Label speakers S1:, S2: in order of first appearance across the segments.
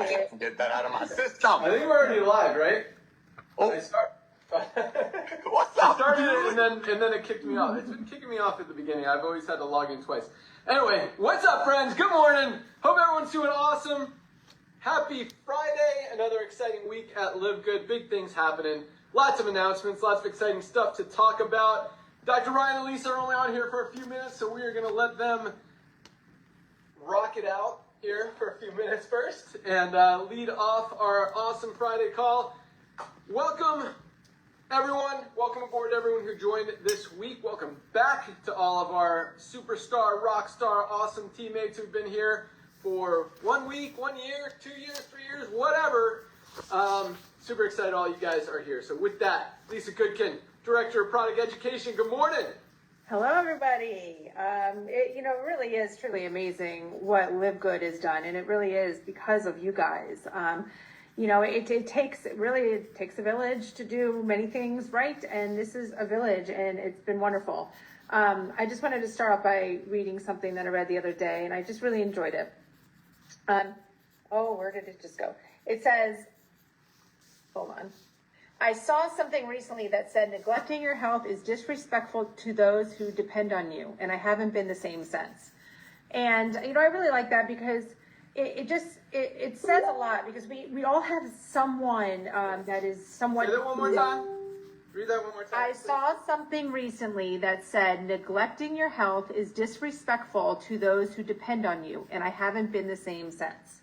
S1: I can't get that out of my system.
S2: I think we're already live, right?
S1: Oh,
S2: I start.
S1: what's up?
S2: Started it and then it kicked me off. It's been kicking me off at the beginning. I've always had to log in twice. Anyway, what's up, friends? Good morning. Hope everyone's doing awesome. Happy Friday. Another exciting week at Live Good. Big things happening. Lots of announcements. Lots of exciting stuff to talk about. Dr. Ryan and Lisa are only on here for a few minutes, so we are going to let them rock it out here for a few minutes first and lead off our awesome Friday call. Welcome, everyone. Welcome aboard, everyone who joined this week. Welcome back to all of our superstar, rock star, awesome teammates who've been here for 1 week, 1 year, 2 years, 3 years, whatever. Super excited all you guys are here. So with that, Lisa Goodkin, Director of Product Education, good morning.
S3: Hello, everybody. It really is truly amazing what Live Good has done, and it really is because of you guys. It takes a village to do many things right, and this is a village, and it's been wonderful. I just wanted to start off by reading something that I read the other day, and I just really enjoyed it. Where did it just go? It says, hold on. I saw something recently that said neglecting your health is disrespectful to those who depend on you, and I haven't been the same since. And I really like that because it says a lot, because we all have someone that is somewhat.
S2: Say that one more time. Read that one more time.
S3: I saw something recently that said neglecting your health is disrespectful to those who depend on you, and I haven't been the same since.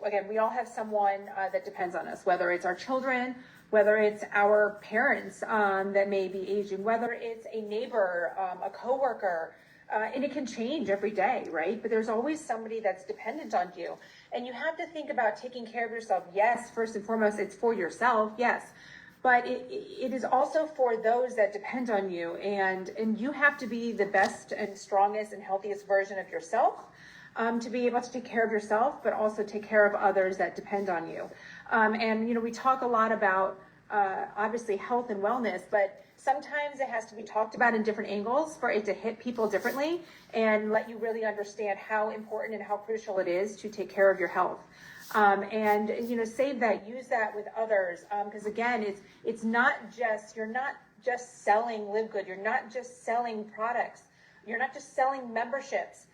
S3: Again, we all have someone that depends on us, whether it's our children, whether it's our parents that may be aging, whether it's a neighbor, a coworker, and it can change every day, right? But there's always somebody that's dependent on you. And you have to think about taking care of yourself. Yes, first and foremost, it's for yourself, yes. But it is also for those that depend on you. And you have to be the best and strongest and healthiest version of yourself. To be able to take care of yourself, but also take care of others that depend on you. We talk a lot about, obviously, health and wellness, but sometimes it has to be talked about in different angles for it to hit people differently and let you really understand how important and how crucial it is to take care of your health. Save that, use that with others. Because again, it's not just, you're not just selling Live Good. You're not just selling products. You're not just selling memberships.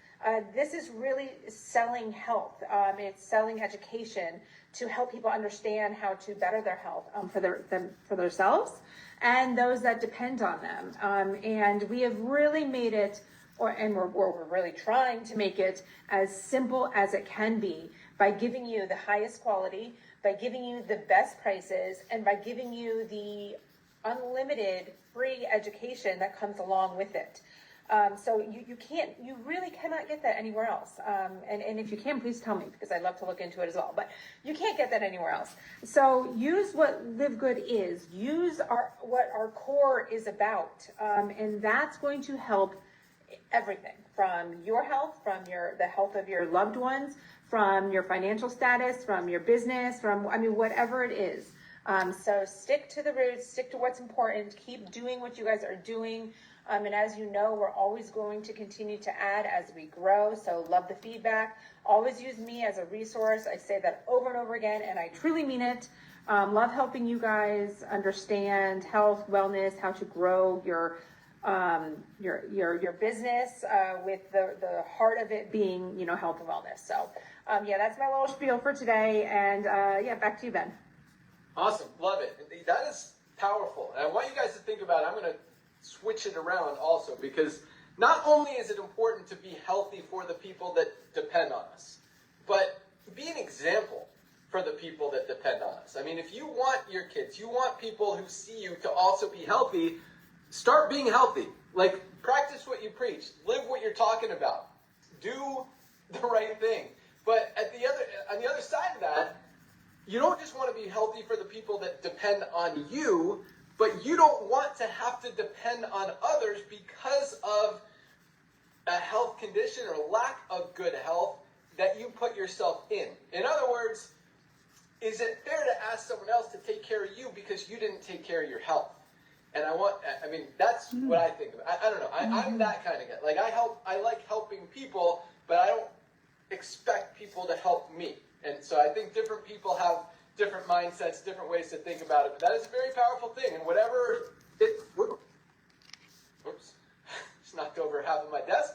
S3: This is really selling health. It's selling education to help people understand how to better their health for themselves and those that depend on them. And we have really made it, we're really trying to make it as simple as it can be by giving you the highest quality, by giving you the best prices, and by giving you the unlimited free education that comes along with it. So you really cannot get that anywhere else. And if you can, please tell me, because I'd love to look into it as well. But you can't get that anywhere else. So use what Live Good is. Use what our core is about. And that's going to help everything from your health, from the health of your loved ones, from your financial status, from your business, whatever it is. So stick to the roots, stick to what's important, keep doing what you guys are doing. And as you know, we're always going to continue to add as we grow. So love the feedback. Always use me as a resource. I say that over and over again, and I truly mean it. Love helping you guys understand health, wellness, how to grow your business with the heart of it being, health and wellness. So that's my little spiel for today. And back to you, Ben.
S2: Awesome. Love it. That is powerful. And I want you guys to think about it. I'm going to switch it around also, because not only is it important to be healthy for the people that depend on us, but be an example for the people that depend on us. If you want your kids, you want people who see you to also be healthy, start being healthy. Practice what you preach. Live what you're talking about. Do the right thing. But on the other side of that, you don't just want to be healthy for the people that depend on you, but you don't want to have to depend on others because of a health condition or lack of good health that you put yourself in. In other words, is it fair to ask someone else to take care of you because you didn't take care of your health? And that's what I think of. I don't know. I'm that kind of guy. I like helping people, but I don't expect people to help me. And so I think different people have different mindsets, different ways to think about it. But that is a very powerful thing. And whatever it, whoops, just knocked over half of my desk.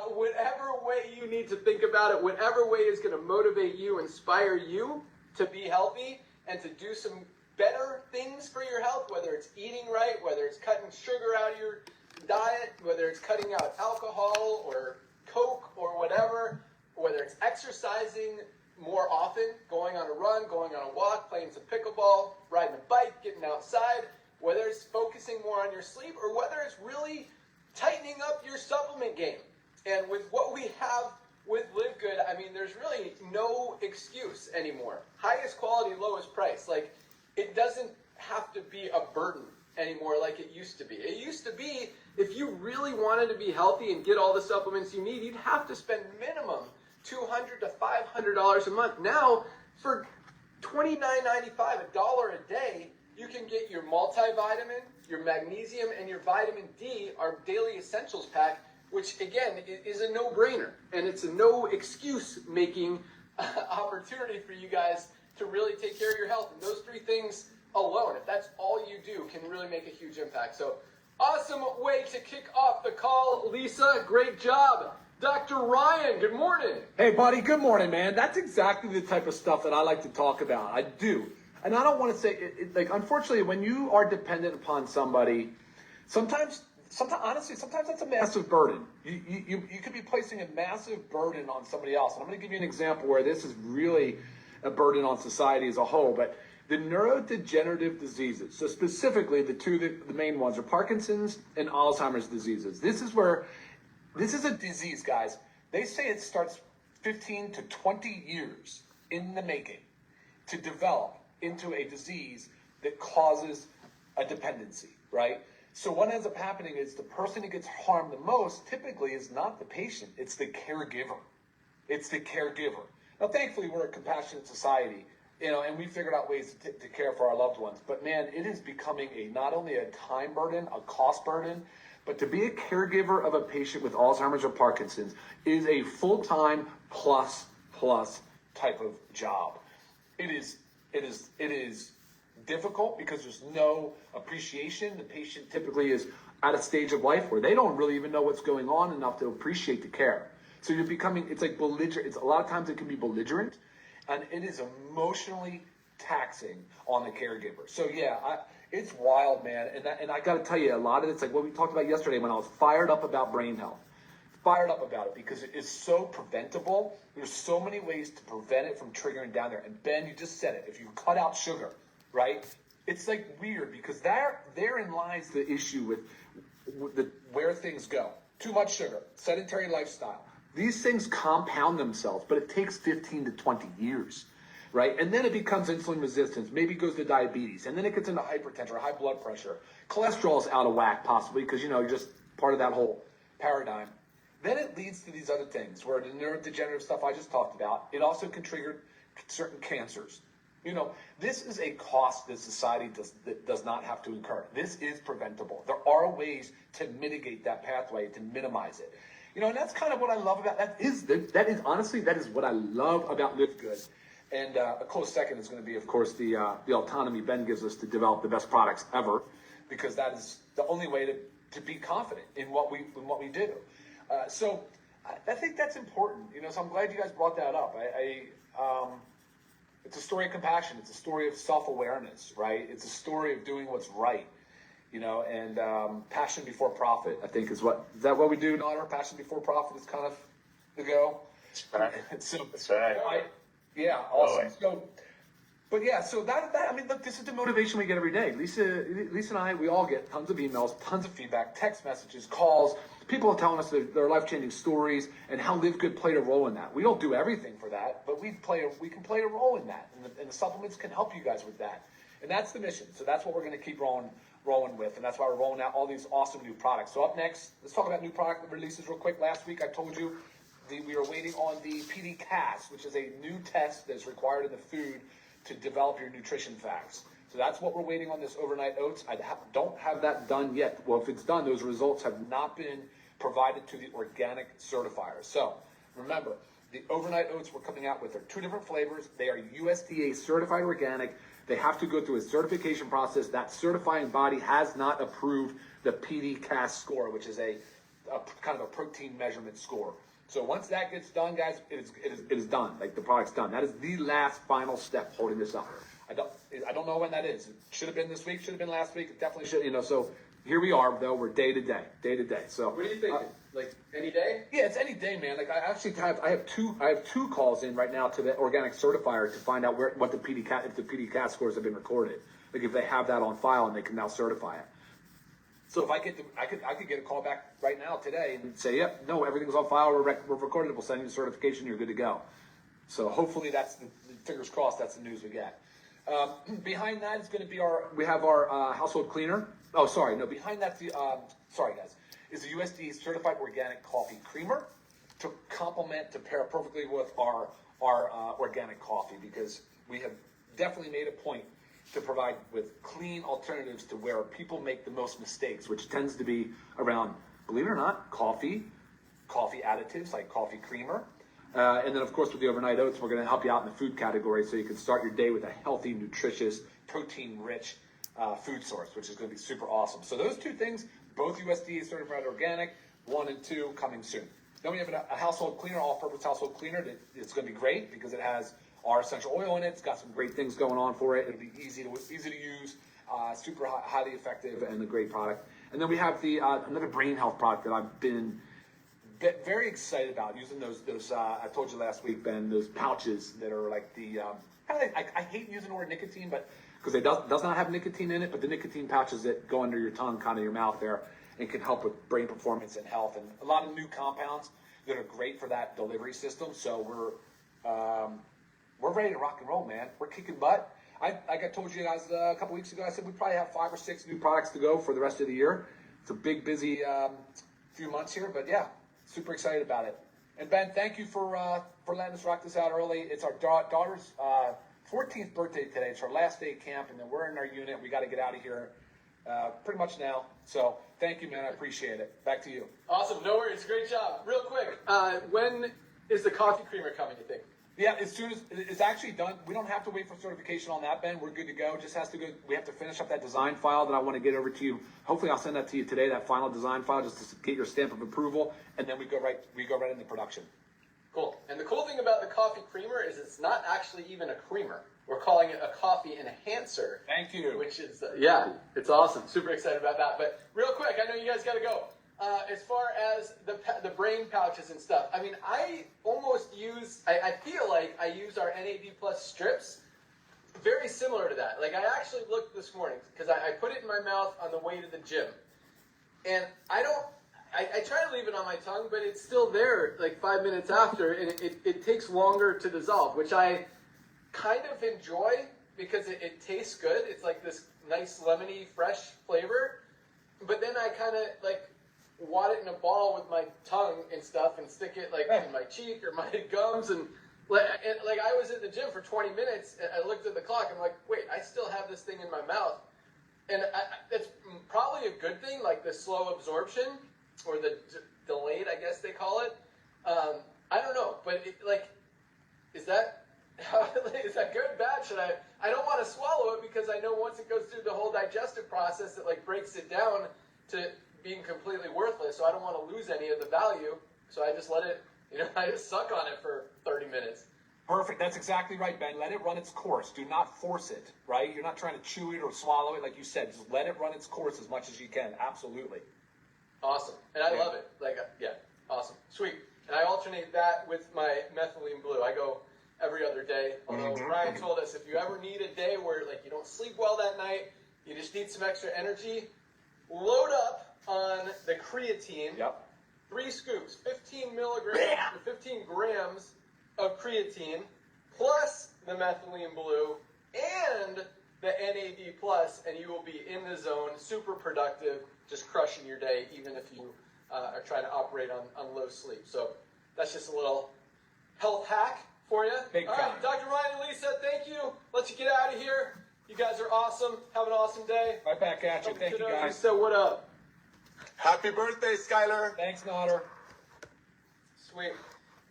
S2: Whatever way you need to think about it, whatever way is going to motivate you, inspire you to be healthy and to do some better things for your health, whether it's eating right, whether it's cutting sugar out of your diet, whether it's cutting out alcohol or Coke or whatever, whether it's exercising more often, going on a run, going on a walk, playing some pickleball, riding a bike, getting outside, whether it's focusing more on your sleep or whether it's really tightening up your supplement game. And with what we have with Live Good, I mean, there's really no excuse anymore. Highest quality, lowest price. Like, it doesn't have to be a burden anymore like it used to be. It used to be, if you really wanted to be healthy and get all the supplements you need, you'd have to spend minimum $200 to $500 a month. Now, for $29.95, $1 a day, you can get your multivitamin, your magnesium, and your vitamin D, our daily essentials pack, which again is a no-brainer, and it's a no excuse making opportunity for you guys to really take care of your health. And those three things alone, if that's all you do, can really make a huge impact. So awesome way to kick off the call, Lisa. Great job. Dr. Ryan, good morning.
S4: Hey, buddy, good morning, man. That's exactly the type of stuff that I like to talk about. I do. And I don't want to say, like, unfortunately, when you are dependent upon somebody, sometimes that's a massive burden. You could be placing a massive burden on somebody else. And I'm going to give you an example where this is really a burden on society as a whole. But the neurodegenerative diseases, so specifically the main ones are Parkinson's and Alzheimer's diseases. This is a disease, guys. They say it starts 15 to 20 years in the making to develop into a disease that causes a dependency, right? So what ends up happening is the person who gets harmed the most typically is not the patient, it's the caregiver. It's the caregiver. Now, thankfully, we're a compassionate society, and we figured out ways to care for our loved ones. But man, it is becoming not only a time burden, a cost burden, but to be a caregiver of a patient with Alzheimer's or Parkinson's is a full-time plus type of job. It is difficult because there's no appreciation. The patient typically is at a stage of life where they don't really even know what's going on enough to appreciate the care. So you're becoming, it's like belligerent. A lot of times it can be belligerent, and it is emotionally taxing on the caregiver. So yeah, it's wild, man. And I got to tell you, a lot of it's like what we talked about yesterday when I was fired up about brain health. Fired up about it because it is so preventable. There's so many ways to prevent it from triggering down there. And Ben, you just said it. If you cut out sugar, right? It's like weird because therein lies the issue with where things go. Too much sugar, sedentary lifestyle. These things compound themselves, but it takes 15 to 20 years, right? And then it becomes insulin resistance. Maybe it goes to diabetes. And then it gets into hypertension or high blood pressure. Cholesterol is out of whack possibly because, you're just part of that whole paradigm. Then it leads to these other things where the neurodegenerative stuff I just talked about, it also can trigger certain cancers. This is a cost that society does not have to incur. This is preventable. There are ways to mitigate that pathway, to minimize it. And that's kind of what I love about that is honestly what I love about Live Good. And a close second is going to be, of course, the autonomy Ben gives us to develop the best products ever, because that is the only way to be confident in what we do. So I think that's important. So I'm glad you guys brought that up. It's a story of compassion. It's a story of self-awareness, right? It's a story of doing what's right, and passion before profit, I think is that what we do, Nodder? Passion before profit is kind of the go.
S1: That's right. That's right.
S4: Yeah, awesome. So that I mean, look, this is the motivation we get every day. Lisa and I, we all get tons of emails, tons of feedback, text messages, calls. People are telling us their life-changing stories and how Live Good played a role in that. We don't do everything for that, but we can play a role in that, and the supplements can help you guys with that. And that's the mission. So that's what we're going to keep rolling with, and that's why we're rolling out all these awesome new products. So up next, let's talk about new product releases real quick. Last week I told you we are waiting on the PD-CAS, which is a new test that's required in the food to develop your nutrition facts. So that's what we're waiting on, this overnight oats. I don't have that done yet. Well, if it's done, those results have not been provided to the organic certifier. So remember, The overnight oats we're coming out with are 2 different flavors. They are USDA certified organic. They have to go through a certification process. That certifying body has not approved the PD-CAS score, which is a kind of a protein measurement score. So once that gets done, guys, it is done. Like, the product's done. That is the last final step holding this up. I don't know when that is. It should have been this week. Should have been last week. It definitely should. You know. So here we are, though. We're day to day. So
S2: What are you thinking? Like any day?
S4: yeah, it's any day, man. Like, I actually have two calls in right now to the organic certifier to find out what the if the PD-CAS scores have been recorded. Like, if they have that on file and they can now certify it. So if I could get a call back right now today and say, yep, no, everything's on file, we're recorded, we'll send you the certification, you're good to go. So hopefully fingers crossed, that's the news we get. Behind that is going to be we have our household cleaner. Oh, sorry, no, behind that's sorry guys, is the USDA certified organic coffee creamer to pair perfectly with our organic coffee, because we have definitely made a point to provide with clean alternatives to where people make the most mistakes, which tends to be around, believe it or not, coffee additives like coffee creamer. And then, of course, with the overnight oats, we're going to help you out in the food category so you can start your day with a healthy, nutritious, protein-rich food source, which is going to be super awesome. So those 2 things, both USDA certified organic, 1 and 2 coming soon. Then we have a household cleaner, all-purpose household cleaner. It's going to be great because it has our essential oil in it. It's got some great things going on for it. It'll be easy to use, super highly effective, and a great product. And then we have another brain health product that I've been very excited about, using those I told you last week, Ben, those pouches that are like I hate using the word nicotine, but because it does not have nicotine in it, but the nicotine pouches that go under your tongue, kind of your mouth there, and can help with brain performance and health, and a lot of new compounds that are great for that delivery system. So we're ready to rock and roll, man. We're kicking butt. Like I told you guys a couple weeks ago, I said we probably have 5 or 6 new products to go for the rest of the year. It's a big, busy few months here, but yeah, super excited about it. And Ben, thank you for letting us rock this out early. It's our daughter's 14th birthday today. It's her last day of camp, and then we're in our unit. We got to get out of here pretty much now. So thank you, man. I appreciate it. Back to you.
S2: Awesome. No worries. Great job. Real quick, when is the coffee creamer coming, you think?
S4: Yeah, as soon as it's actually done, we don't have to wait for certification on that, Ben. We're good to go. Just has to go. We have to finish up that design file that I want to get over to you. Hopefully, I'll send that to you today. That final design file, just to get your stamp of approval, and then we go right into production.
S2: Cool. And the cool thing about the coffee creamer is it's not actually even a creamer. We're calling it a coffee enhancer.
S4: Thank you.
S2: Which is it's awesome. Super excited about that. But real quick, I know you guys got to go. As far as the brain pouches and stuff, I mean, I feel like I use our NAD Plus strips very similar to that. Like, I actually looked this morning because I put it in my mouth on the way to the gym. And I try to leave it on my tongue, but it's still there like 5 minutes after, and it takes longer to dissolve, which I kind of enjoy because it tastes good. It's like this nice lemony, fresh flavor. But then I kind of like wad it in a ball with my tongue and stuff and stick it like in my cheek or my gums, and like I was at the gym for 20 minutes and I looked at the clock and I'm like, wait, I still have this thing in my mouth. And it's probably a good thing, like the slow absorption or the delayed, I guess they call it. I don't know, but is that good, bad? I don't want to swallow it because I know once it goes through the whole digestive process, it like breaks it down to being completely worthless, so I don't want to lose any of the value, so I just let it, I just suck on it for 30 minutes.
S4: Perfect. That's exactly right, Ben. Let it run its course. Do not force it, right? You're not trying to chew it or swallow it, like you said. Just let it run its course as much as you can. Absolutely.
S2: Awesome. And I love it. Awesome. Sweet. And I alternate that with my methylene blue. I go every other day, although Ryan told us if you ever need a day where you don't sleep well that night, you just need some extra energy, load up on the creatine.
S4: Yep.
S2: 3 scoops, 15 milligrams or 15 grams of creatine, plus the methylene blue and the NAD plus, and you will be in the zone, super productive, just crushing your day, even if you are trying to operate on low sleep. So that's just a little health hack for you.
S4: Big
S2: All right, Dr. Ryan and Lisa, thank you. Let you get out of here. You guys are awesome. Have an awesome day.
S4: Right back at you. Thank you, guys.
S2: So what up?
S1: Happy birthday, Skylar.
S4: Thanks, Notter.
S2: Sweet.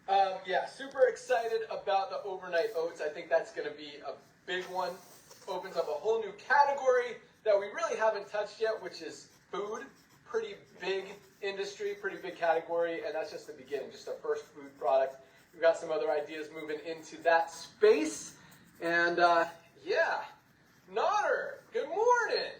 S2: Yeah, super excited about the overnight oats. I think that's going to be a big one. Opens up a whole new category that we really haven't touched yet, which is food. Pretty big industry, pretty big category, and that's just the beginning, just our first food product. We've got some other ideas moving into that space. And yeah, Nodder, good morning.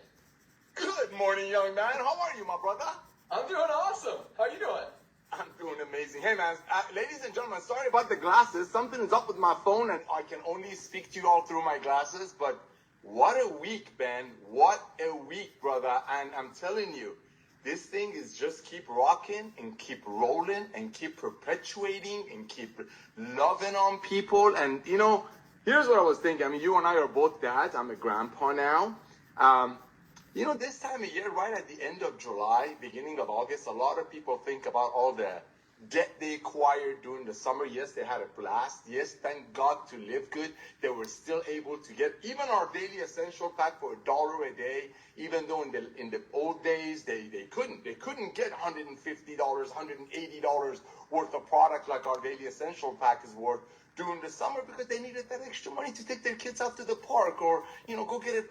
S5: Good morning, young man. How are you, my brother?
S2: I'm doing awesome. How are you doing?
S5: I'm doing amazing. Hey, man, ladies and gentlemen, sorry about the glasses. Something is up with my phone, and I can only speak to you all through my glasses. But what a week, Ben. What a week, brother. And I'm telling you, this thing is just keep rocking and keep rolling and keep perpetuating and keep loving on people. And, you know, here's what I was thinking. I mean, you and I are both dads. I'm a grandpa now. You know, this time of year, right at the end of July, beginning of August, a lot of people think about all the debt they acquired during the summer. Yes, they had a blast. Yes, thank God to live good. They were still able to get even our daily essential pack for $1 a day, even though in the old days, they couldn't get $150, $180 worth of product like our daily essential pack is worth during the summer, because they needed that extra money to take their kids out to the park, or, you know, go get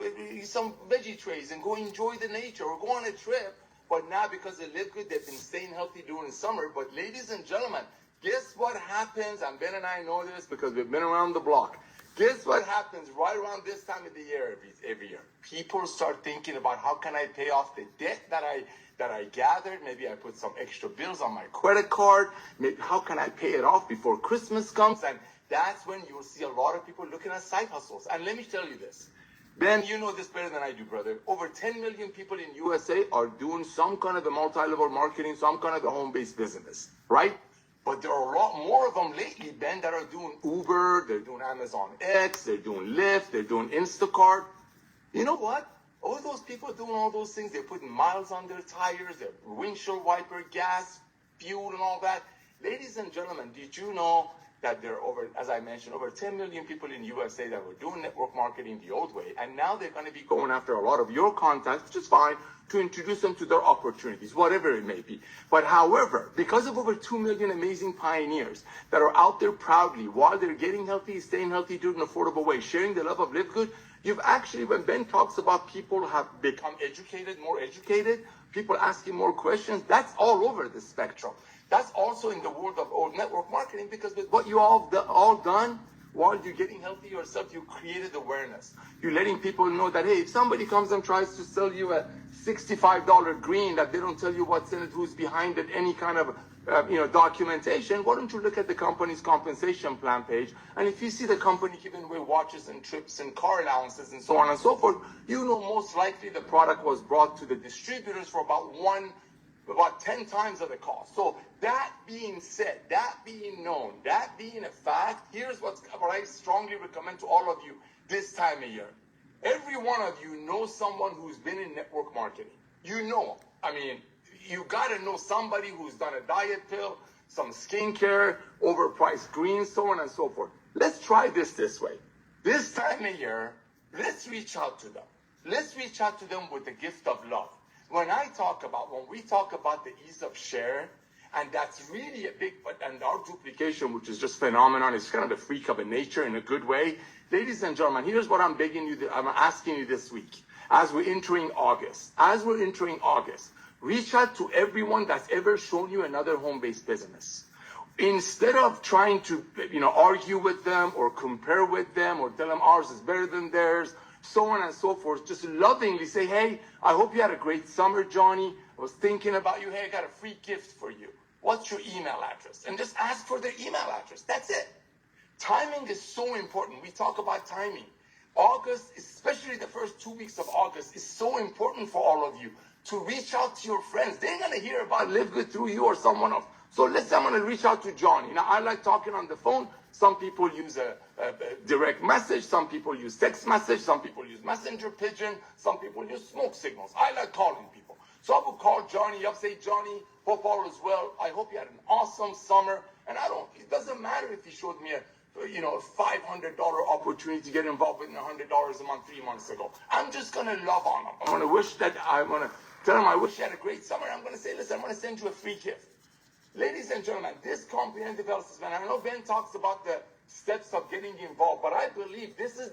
S5: some veggie trays and go enjoy the nature, or go on a trip. But now, because they live good, they've been staying healthy during the summer. But ladies and gentlemen, guess what happens? And Ben and I know this because we've been around the block. Guess what happens right around this time of the year every year? People start thinking about, how can I pay off the debt that I gathered? Maybe I put some extra bills on my credit card. Maybe, how can I pay it off before Christmas comes? And that's when you'll see a lot of people looking at side hustles. And let me tell you this. Ben, you know this better than I do, brother. Over 10 million people in USA are doing some kind of a multi-level marketing, some kind of a home-based business, right? But there are a lot more of them lately, Ben, that are doing Uber, they're doing Amazon X, they're doing Lyft, they're doing Instacart. You know what? All those people doing all those things, they're putting miles on their tires, their windshield wiper, gas, fuel, and all that. Ladies and gentlemen, did you know that there are over, as I mentioned, over 10 million people in USA that were doing network marketing the old way, and now they're going to be going after a lot of your contacts, which is fine, to introduce them to their opportunities, whatever it may be. But however, because of over 2 million amazing pioneers that are out there proudly, while they're getting healthy, staying healthy, doing an affordable way, sharing the love of Live Good, you've actually, when Ben talks about people have become educated, more educated, people asking more questions, that's all over the spectrum. That's also in the world of old network marketing, because with what you all done while you're getting healthy yourself, you created awareness. You're letting people know that, hey, if somebody comes and tries to sell you a $65 green that they don't tell you what's in it, who's behind it, any kind of documentation, why don't you look at the company's compensation plan page? And if you see the company giving away watches and trips and car allowances and so on and so forth, you know most likely the product was brought to the distributors for about 10 times of the cost. So that being said, that being known, that being a fact, here's what I strongly recommend to all of you this time of year. Every one of you knows someone who's been in network marketing. You know, I mean, you got to know somebody who's done a diet pill, some skincare, overpriced greens, so on and so forth. Let's try this way. This time of year, let's reach out to them. Let's reach out to them with the gift of love. When we talk about the ease of share, and that's really a big, and our duplication, which is just phenomenon, it's kind of the freak of a nature in a good way. Ladies and gentlemen, here's what I'm asking you this week. As we're entering August, reach out to everyone that's ever shown you another home-based business. Instead of trying to, argue with them or compare with them or tell them ours is better than theirs, so on and so forth, just lovingly say, hey, I hope you had a great summer, Johnny. I was thinking about you. Hey, I got a free gift for you. What's your email address? And just ask for their email address. That's it. Timing is so important. We talk about timing. August, especially the first 2 weeks of August, is so important for all of you to reach out to your friends. They're going to hear about Live Good through you or someone else. So let's say I'm going to reach out to Johnny. Now, I like talking on the phone. Some people use a direct message. Some people use text message. Some people use messenger pigeon. Some people use smoke signals. I like calling people. So I would call Johnny up, say, Johnny, hope all is well. I hope you had an awesome summer. And it doesn't matter if he showed me a $500 opportunity to get involved with $100 a month 3 months ago. I'm just going to love on him. I'm going to tell him I wish you had a great summer. I'm going to say, listen, I'm going to send you a free gift. Ladies and gentlemen, this comprehensive health assessment, I know Ben talks about the steps of getting involved, but I believe this is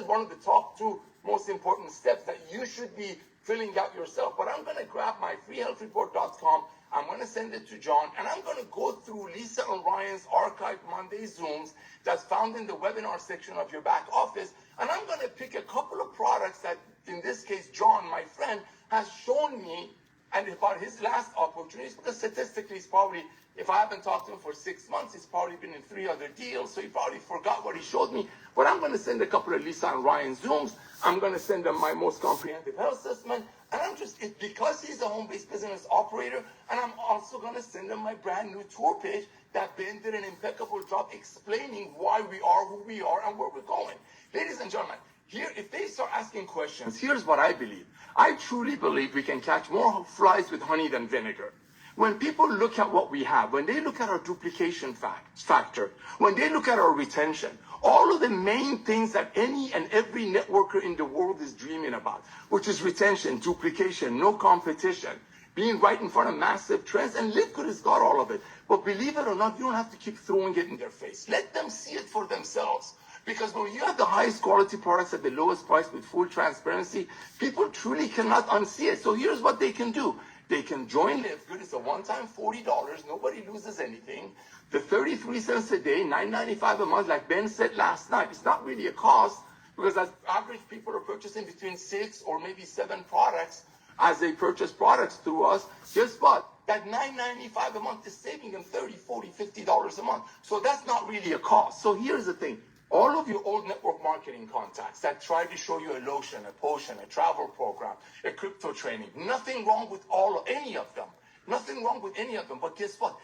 S5: one of the top 2 most important steps that you should be filling out yourself. But I'm going to grab my freehealthreport.com. I'm going to send it to John, and I'm going to go through Lisa and Ryan's archived Monday Zooms that's found in the webinar section of your back office, and I'm going to pick a couple of products that, in this case, John, my friend, has shown me, and about his last opportunities, because statistically he's probably, if I haven't talked to him for 6 months, he's probably been in 3 other deals, so he probably forgot what he showed me. But I'm going to send a couple of Lisa and Ryan Zooms. I'm going to send them my most comprehensive health assessment. And because he's a home-based business operator, and I'm also going to send him my brand new tour page that Ben did an impeccable job explaining why we are who we are and where we're going. Ladies and gentlemen, here, if they start asking questions, here's what I believe. I truly believe we can catch more flies with honey than vinegar. When people look at what we have, when they look at our duplication factor, when they look at our retention, all of the main things that any and every networker in the world is dreaming about, which is retention, duplication, no competition, being right in front of massive trends, and LiveGood has got all of it. But believe it or not, you don't have to keep throwing it in their face. Let them see it for themselves. Because when you have the highest quality products at the lowest price with full transparency, people truly cannot unsee it. So here's what they can do. They can join LiveGood. It's a one-time $40. Nobody loses anything. The 33 cents a day, $9.95 a month, like Ben said last night, it's not really a cost, because as average people are purchasing between 6 or maybe 7 products as they purchase products through us. Guess what? That $9.95 a month is saving them $30, $40, $50 a month. So that's not really a cost. So here's the thing. All of your old network marketing contacts that try to show you a lotion, a potion, a travel program, a crypto training, nothing wrong with any of them. Nothing wrong with any of them. But guess what?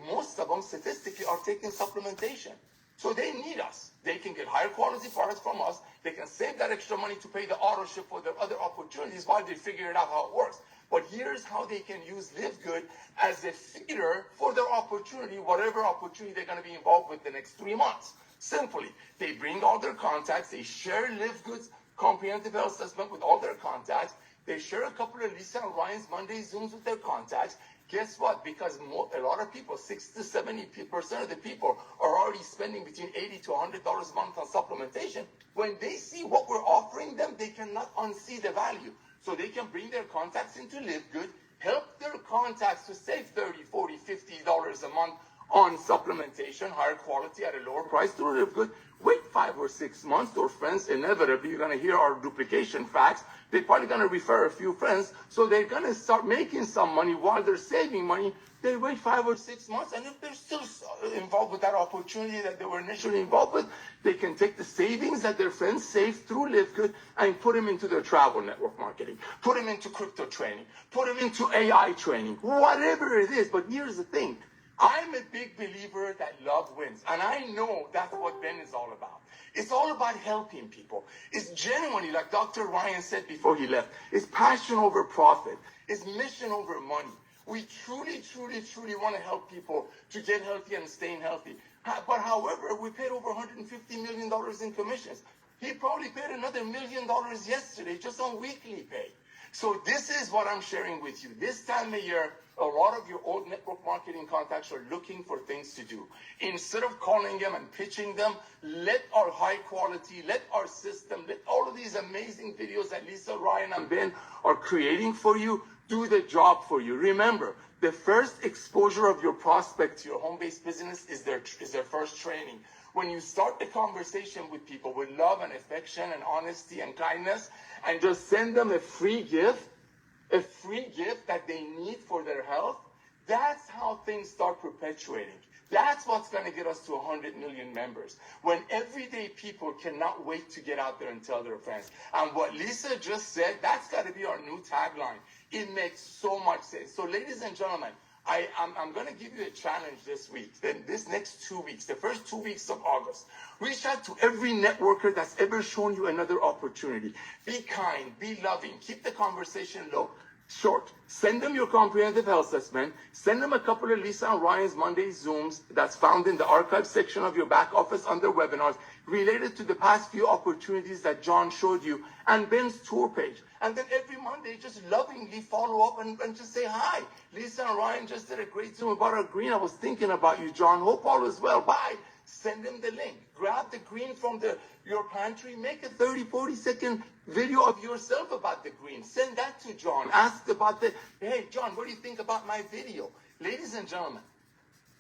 S5: Most of them statistically are taking supplementation. So they need us. They can get higher quality products from us. They can save that extra money to pay the auto ship for their other opportunities while they figure it out how it works. But here's how they can use LiveGood as a feeder for their opportunity, whatever opportunity they're going to be involved with the next 3 months. Simply, they bring all their contacts, they share LiveGood's comprehensive health assessment with all their contacts, they share a couple of Lisa and Ryan's Monday Zooms with their contacts. Guess what? Because a lot of people, 60 to 70% of the people are already spending between $80 to $100 a month on supplementation. When they see what we're offering them, they cannot unsee the value. So they can bring their contacts into LiveGood, help their contacts to save $30, $40, $50 a month on supplementation, higher quality at a lower price through LiveGood. Wait 5 or 6 months. Those friends, inevitably, you're going to hear our duplication facts. They're probably going to refer a few friends. So they're going to start making some money while they're saving money. They wait 5 or 6 months. And if they're still involved with that opportunity that they were initially involved with, they can take the savings that their friends saved through LiveGood and put them into their travel network marketing, put them into crypto training, put them into AI training, whatever it is. But here's the thing. I'm a big believer that love wins. And I know that's what Ben is all about. It's all about helping people. It's genuinely, like Dr. Ryan said before he left, it's passion over profit. It's mission over money. We truly, truly, truly want to help people to get healthy and staying healthy. But however, we paid over $150 million in commissions. He probably paid another $1 million yesterday just on weekly pay. So this is what I'm sharing with you. This time of year, a lot of your old network marketing contacts are looking for things to do. Instead of calling them and pitching them, let our high quality, let our system, let all of these amazing videos that Lisa, Ryan, and Ben are creating for you do the job for you. Remember, the first exposure of your prospect to your home-based business is their first training. When you start the conversation with people with love and affection and honesty and kindness, and just send them a free gift that they need for their health, that's how things start perpetuating. That's what's going to get us to 100 million members. When everyday people cannot wait to get out there and tell their friends. And what Lisa just said, that's got to be our new tagline. It makes so much sense. So ladies and gentlemen, I'm going to give you a challenge this week, then this next 2 weeks, the first 2 weeks of August. Reach out to every networker that's ever shown you another opportunity. Be kind, be loving, keep the conversation low. short. Send them your comprehensive health assessment. Send them a couple of Lisa and Ryan's Monday Zooms that's found in the archive section of your back office under webinars related to the past few opportunities that John showed you, and Ben's tour page. And then every Monday, just lovingly follow up and just say, hi, Lisa and Ryan just did a great Zoom about our green. I was thinking about you, John. Hope all is well. Bye. Send them the link. Grab the green from your pantry. Make a 30, 40-second video of yourself about the green. Send that to John. Ask about hey, John, what do you think about my video? Ladies and gentlemen,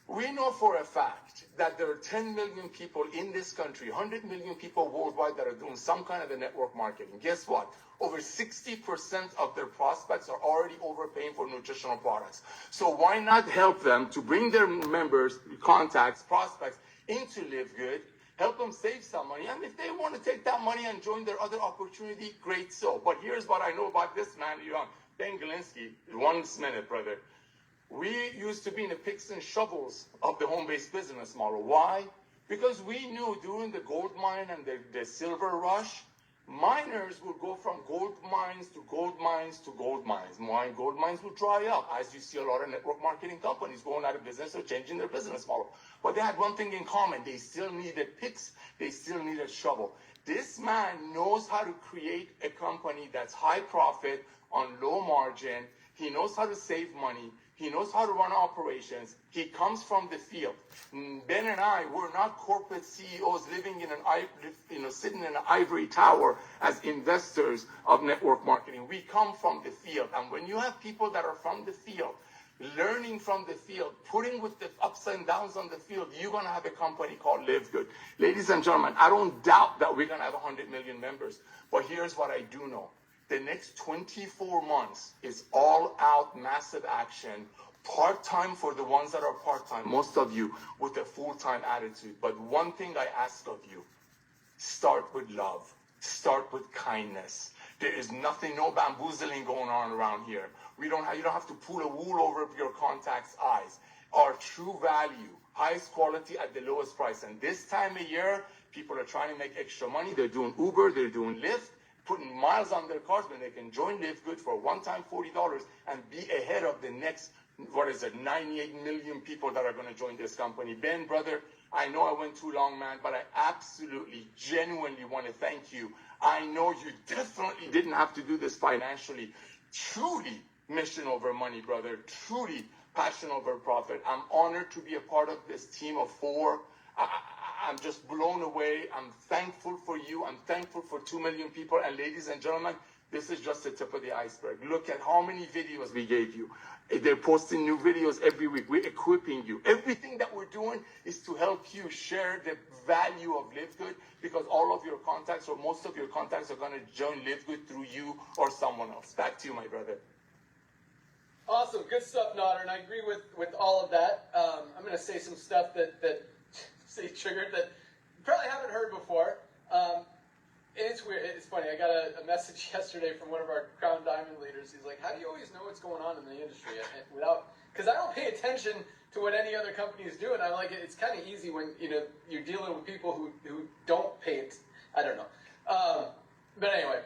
S5: we know for a fact that there are 10 million people in this country, 100 million people worldwide that are doing some kind of a network marketing. Guess what? Over 60% of their prospects are already overpaying for nutritional products. So why not help them to bring their members, contacts, prospects into Live Good, help them save some money, and if they want to take that money and join their other opportunity, great so. But here's what I know about this man, Ben Galinsky. 1 minute, brother. We used to be in the picks and shovels of the home-based business model. Why? Because we knew during the gold mine and the silver rush, miners would go from gold mines to gold mines to gold mines. Gold mines would dry up, as you see a lot of network marketing companies going out of business or changing their business model. But they had one thing in common. They still needed picks. They still needed shovel. This man knows how to create a company that's high profit on low margin. He knows how to save money. He knows how to run operations. He comes from the field. Ben and I were not corporate CEOs living sitting in an ivory tower as investors of network marketing. We come from the field. And when you have people that are from the field, learning from the field, putting with the ups and downs on the field, you're going to have a company called Live Good. Ladies and gentlemen, I don't doubt that we're going to have 100 million members. But here's what I do know. The next 24 months is all out massive action, part-time for the ones that are part-time, most of you with a full-time attitude. But one thing I ask of you, start with love, start with kindness. There is nothing, no bamboozling going on around here. You don't have to pull a wool over your contact's eyes. Our true value, highest quality at the lowest price. And this time of year, people are trying to make extra money. They're doing Uber, they're doing Lyft, putting miles on their cars when they can join Live Good for one time $40 and be ahead of the next, 98 million people that are going to join this company. Ben, brother, I know I went too long, man, but I absolutely, genuinely want to thank you. I know you definitely didn't have to do this financially. Truly mission over money, brother. Truly passion over profit. I'm honored to be a part of this team of 4. I'm just blown away. I'm thankful for you. I'm thankful for 2 million people. And ladies and gentlemen, this is just the tip of the iceberg. Look at how many videos we gave you. They're posting new videos every week. We're equipping you. Everything that we're doing is to help you share the value of Live Good, because all of your contacts or most of your contacts are going to join Live Good through you or someone else. Back to you, my brother.
S2: Awesome. Good stuff, Nader. And I agree with all of that. I'm going to say some stuff that triggered that you probably haven't heard before. It's weird. It's funny. I got a message yesterday from one of our Crown Diamond leaders. He's like, how do you always know what's going on in the industry? Because I don't pay attention to what any other company is doing. I'm like, it's kind of easy when you're dealing with people who don't pay it. I don't know. But anyway,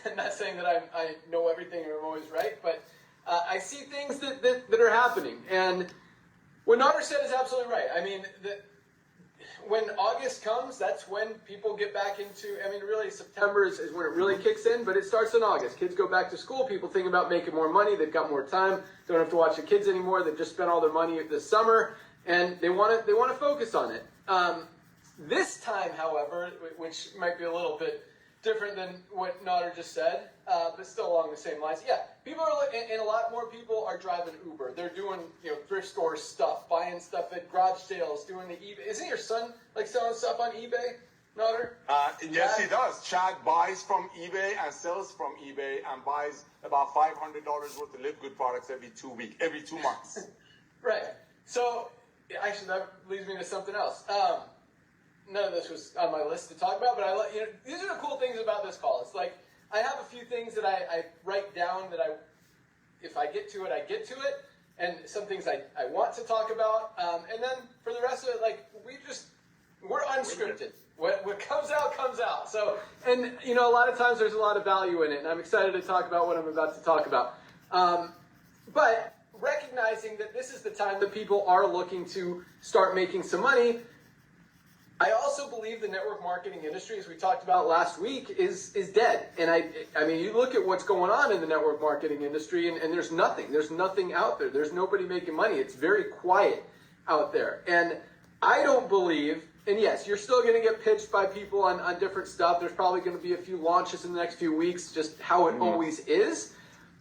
S2: I'm not saying that I know everything or I'm always right, but I see things that are happening. And what Nader said is absolutely right. I mean, when August comes, that's when people get back into, really September is when it really kicks in, but it starts in August. Kids go back to school, people think about making more money, they've got more time, don't have to watch the kids anymore, they've just spent all their money this summer, and they want to focus on it. This time, however, which might be a little bit different than what Nader just said, but still along the same lines. Yeah, people are, and a lot more people are driving Uber. They're doing, thrift store stuff, buying stuff at garage sales, doing the eBay. Isn't your son selling stuff on eBay, Nader?
S5: Yes, he does. Chad buys from eBay and sells from eBay and buys about $500 worth of Live Good products every 2 months.
S2: Right. So, actually, that leads me to something else. None of this was on my list to talk about, but these are the cool things about this call. It's like I have a few things that I write down that if I get to it, I get to it, and some things I want to talk about, and then for the rest of it, we're unscripted. What comes out comes out. So, and a lot of times there's a lot of value in it, and I'm excited to talk about what I'm about to talk about. But recognizing that this is the time that people are looking to start making some money, I also believe the network marketing industry, as we talked about last week, is dead. And I mean, you look at what's going on in the network marketing industry, and there's nothing out there. There's nobody making money. It's very quiet out there. And I don't believe, and yes, you're still going to get pitched by people on different stuff. There's probably going to be a few launches in the next few weeks, just how it always is.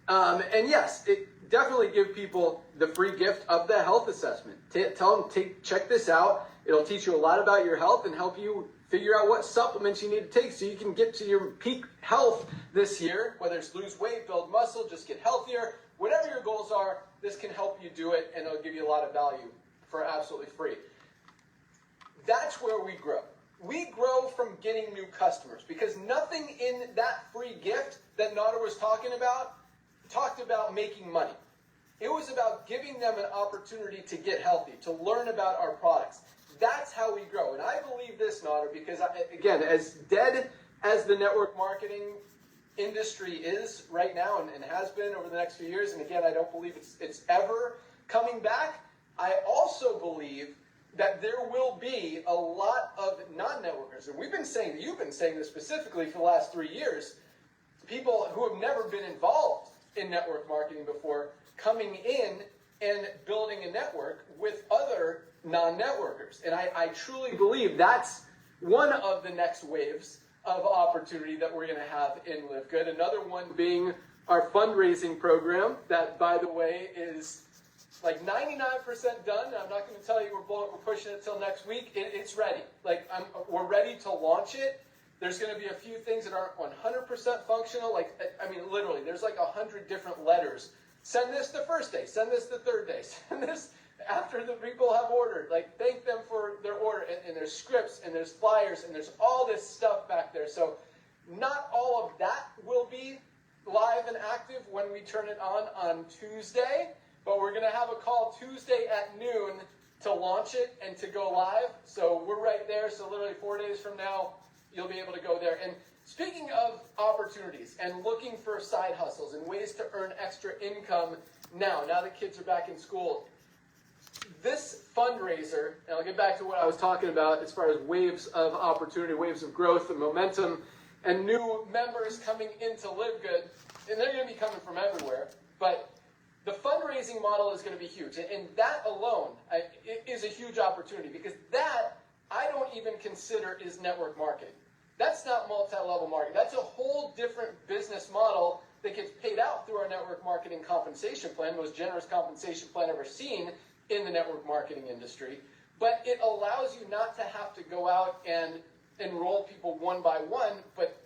S2: And yes, it definitely give people the free gift of the health assessment. Tell them, check this out. It'll teach you a lot about your health and help you figure out what supplements you need to take so you can get to your peak health this year, whether it's lose weight, build muscle, just get healthier. Whatever your goals are, this can help you do it, and it'll give you a lot of value for absolutely free. That's where we grow. We grow from getting new customers, because nothing in that free gift that Nader was talking about talked about making money. It was about giving them an opportunity to get healthy, to learn about our products. That's how we grow. And I believe this, Nader, because, again, as dead as the network marketing industry is right now and has been over the next few years, and again, I don't believe it's ever coming back, I also believe that there will be a lot of non-networkers. And you've been saying this specifically for the last 3 years, people who have never been involved in network marketing before, coming in and building a network with other non-networkers. And I truly believe that's one of the next waves of opportunity that we're going to have in Live Good. Another one being our fundraising program that, by the way, is like 99% done. I'm not going to tell you we're pushing it till next week. It's ready. We're ready to launch it. There's going to be a few things that aren't 100% functional. Literally, there's like 100 different letters. Send this the first day. Send this the third day. Send this after the people have ordered. Thank them for their order. And there's scripts, and there's flyers, and there's all this stuff back there. So not all of that will be live and active when we turn it on Tuesday. But we're going to have a call Tuesday at noon to launch it and to go live. So we're right there. So literally 4 days from now, you'll be able to go there. And speaking of opportunities and looking for side hustles and ways to earn extra income now that kids are back in school, this fundraiser, and I'll get back to what I was talking about as far as waves of opportunity, waves of growth and momentum, and new members coming into Live Good, and they're going to be coming from everywhere, but the fundraising model is going to be huge, and that alone is a huge opportunity, because that I don't even consider is network marketing. That's not multi-level marketing. That's a whole different business model that gets paid out through our network marketing compensation plan, most generous compensation plan ever seen in the network marketing industry. But it allows you not to have to go out and enroll people one by one, but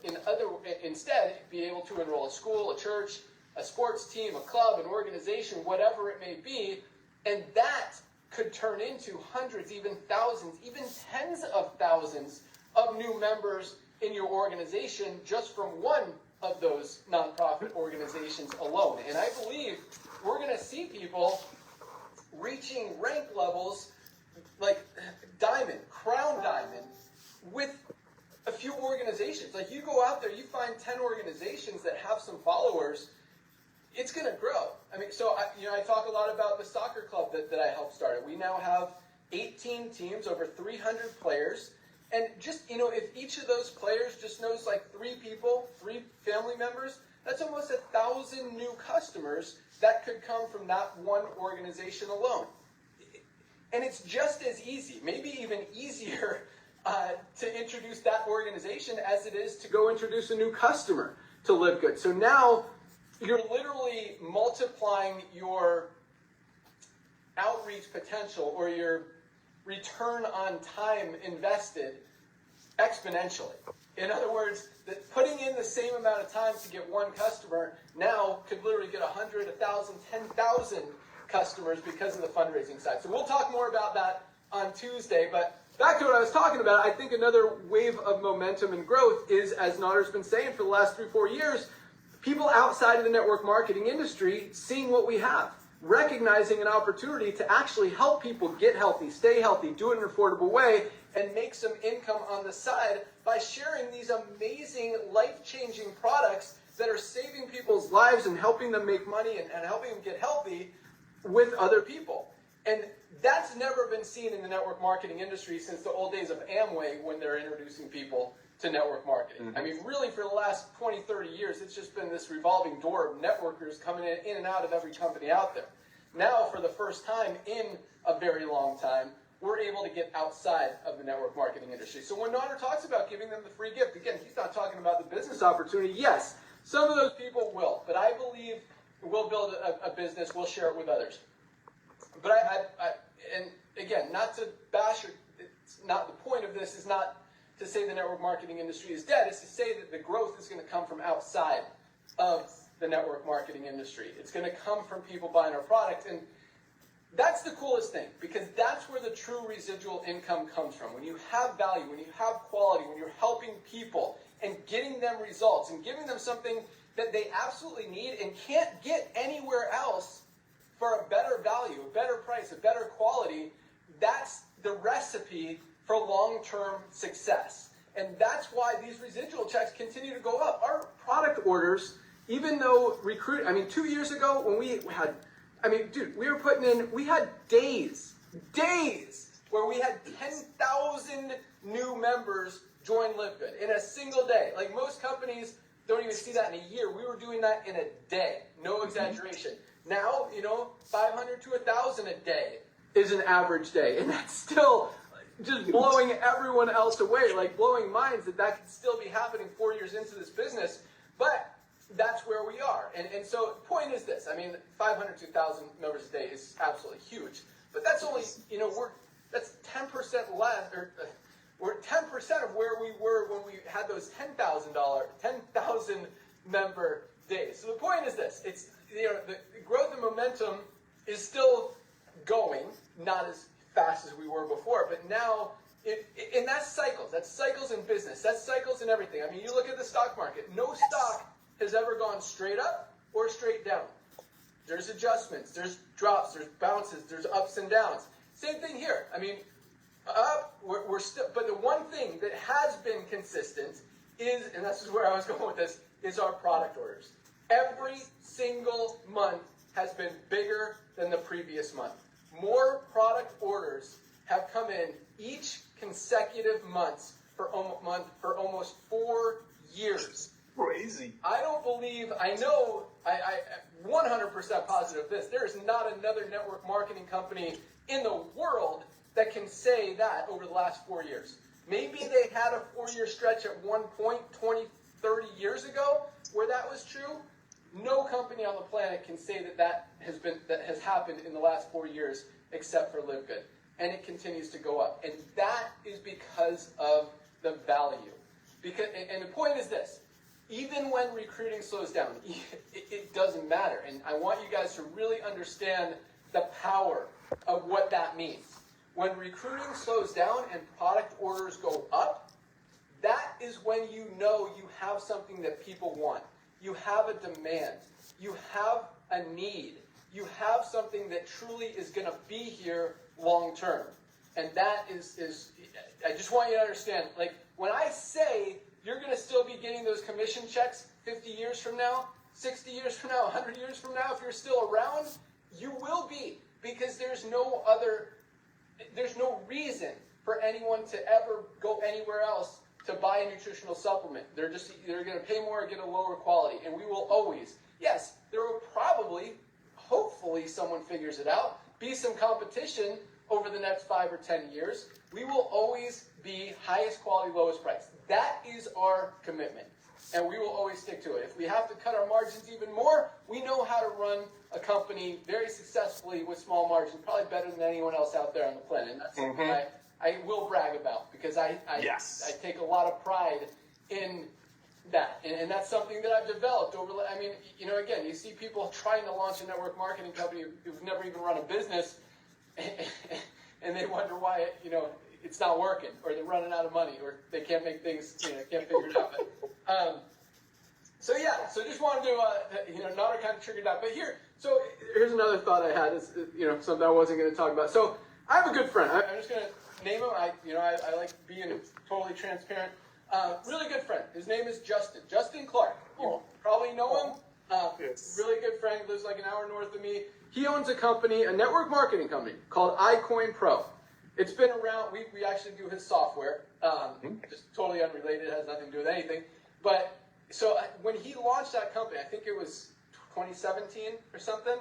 S2: instead be able to enroll a school, a church, a sports team, a club, an organization, whatever it may be, and that could turn into hundreds, even thousands, even tens of thousands of new members in your organization just from one of those nonprofit organizations alone. And I believe we're going to see people reaching rank levels like Diamond, Crown Diamond, with a few organizations. Like, you go out there, you find 10 organizations that have some followers, it's going to grow. I talk a lot about the soccer club that I helped start. We now have 18 teams, over 300 players. And just, if each of those players just knows like 3 people, 3 family members, that's almost 1,000 new customers that could come from that one organization alone. And it's just as easy, maybe even easier, to introduce that organization as it is to go introduce a new customer to Live Good. So now you're literally multiplying your outreach potential, or your return on time invested, exponentially. In other words, that putting in the same amount of time to get one customer now could literally get 100, 1,000, 10,000 customers because of the fundraising side. So we'll talk more about that on Tuesday. But back to what I was talking about, I think another wave of momentum and growth is, as Nader's been saying for the last 3-4 years, people outside of the network marketing industry seeing what we have, recognizing an opportunity to actually help people get healthy, stay healthy, do it in an affordable way, and make some income on the side by sharing these amazing, life-changing products that are saving people's lives and helping them make money and helping them get healthy with other people. And that's never been seen in the network marketing industry since the old days of Amway when they're introducing people to network marketing. I mean, really for the last 20, 30 years, it's just been this revolving door of networkers coming in and out of every company out there. Now, for the first time in a very long time, we're able to get outside of the network marketing industry. So when Nader talks about giving them the free gift, again, he's not talking about the business opportunity. Yes, some of those people will, but I believe we'll build a business, we'll share it with others. But and again, not to bash, it's not the point of this is not to say the network marketing industry is dead. It's to say that the growth is going to come from outside of the network marketing industry. It's going to come from people buying our product. And that's the coolest thing, because that's where the true residual income comes from. When you have value, when you have quality, when you're helping people and getting them results and giving them something that they absolutely need and can't get anywhere else for a better value, a better price, a better quality, that's the recipe for long-term success. And that's why these residual checks continue to go up. Our product orders, even though 2 years ago when we had, we were putting in, we had days where we had 10,000 new members join LiveGood in a single day. Like most companies don't even see that in a year. We were doing that in a day. No exaggeration. Now, 500 to 1,000 a day is an average day. And that's still just blowing everyone else away, like blowing minds that could still be happening 4 years into this business. But that's where we are. And so the point is this. 500 to 1,000 members a day is absolutely huge. But that's only, that's 10% less, we're 10% of where we were when we had those 10,000 member days. So the point is this. It's, the growth and momentum is still going, not as fast as we were before, but now, and that's cycles. That's cycles in business. That's cycles in everything. You look at the stock market. No stock has ever gone straight up or straight down. There's adjustments. There's drops. There's bounces. There's ups and downs. Same thing here. We're still, but the one thing that has been consistent is, and this is where I was going with this, is our product orders. Every single month has been bigger than the previous month. More product orders have come in each consecutive month for almost 4 years.
S5: Crazy.
S2: I know, I 100% positive of this. There is not another network marketing company in the world that can say that over the last 4 years. Maybe they had a 4-year stretch at one point 20, 30 years ago where that was true. No company on the planet can say that has happened in the last 4 years except for LiveGood. And it continues to go up. And that is because of the value. And the point is this. Even when recruiting slows down, it doesn't matter. And I want you guys to really understand the power of what that means. When recruiting slows down and product orders go up, that is when you know you have something that people want. You have a demand. You have a need. You have something that truly is going to be here long term. And that is, I just want you to understand, like when I say you're going to still be getting those commission checks 50 years from now, 60 years from now, 100 years from now, if you're still around, you will be, because there's no reason for anyone to ever go anywhere else to buy a nutritional supplement. They're going to pay more or get a lower quality. And we will always, yes, there will probably, hopefully someone figures it out, be some competition over the next 5 or 10 years. We will always be highest quality, lowest price. That is our commitment. And we will always stick to it. If we have to cut our margins even more, we know how to run a company very successfully with small margins, probably better than anyone else out there on the planet. And that's something I will brag about, because I take a lot of pride in that. And that's something that I've developed over, again, you see people trying to launch a network marketing company who've never even run a business, and they wonder why, it's not working, or they're running out of money, or they can't make things, can't figure it out. So just wanted to, not kind of triggered that. But here's another thought I had, is, something I wasn't going to talk about. So I have a good friend. I'm just going to name him. I like being totally transparent. Really good friend. His name is Justin Clark. You probably know him.
S5: Yes.
S2: Really good friend. Lives like an hour north of me. He owns a company, a network marketing company called iCoin Pro. It's been around. We actually do his software. Just totally unrelated. It has nothing to do with anything. But so when he launched that company, I think it was 2017 or something.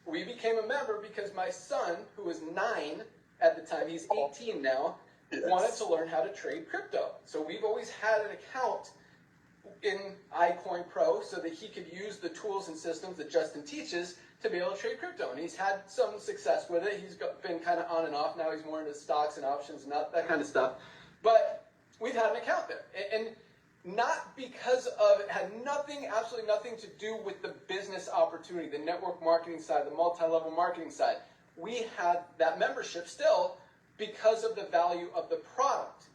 S2: We became a member because my son, who was 9 at the time, he's 18 now, wanted to learn how to trade crypto. So we've always had an account in iCoin Pro so that he could use the tools and systems that Justin teaches to be able to trade crypto. And he's had some success with it. He's been kind of on and off. Now he's more into stocks and options and that kind of stuff. But we've had an account there. And not because of, it had nothing, absolutely nothing to do with the business opportunity, the network marketing side, the multi-level marketing side. We had that membership still because of the value of the product.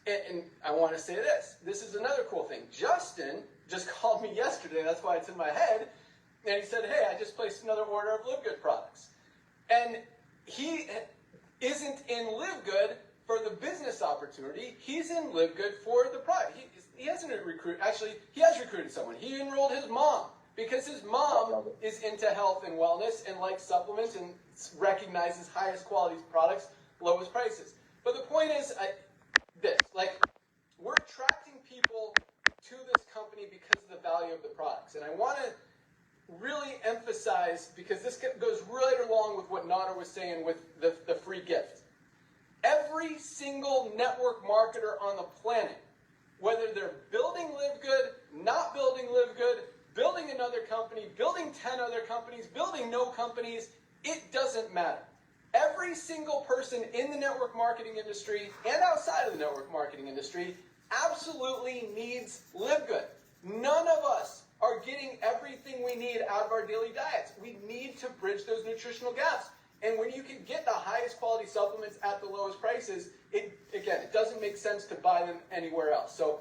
S2: And I want to say this. This is another cool thing. Justin just called me yesterday. That's why it's in my head. And he said, hey, I just placed another order of LiveGood products. And he isn't in LiveGood for the business opportunity. He's in LiveGood for the product. He hasn't recruited. Actually, he has recruited someone. He enrolled his mom because his mom is into health and wellness and likes supplements and recognizes highest quality products, lowest prices. But the point is, we're attracting people to this company because of the value of the products. And I want to really emphasize, because this goes right along with what Nader was saying with the free gift. Every single network marketer on the planet, whether they're building LiveGood, not building LiveGood, building another company, building 10 other companies, building no companies, it doesn't matter. Every single person in the network marketing industry and outside of the network marketing industry absolutely needs LiveGood. None of us are getting everything we need out of our daily diets. We need to bridge those nutritional gaps. And when you can get the highest quality supplements at the lowest prices, it doesn't make sense to buy them anywhere else. So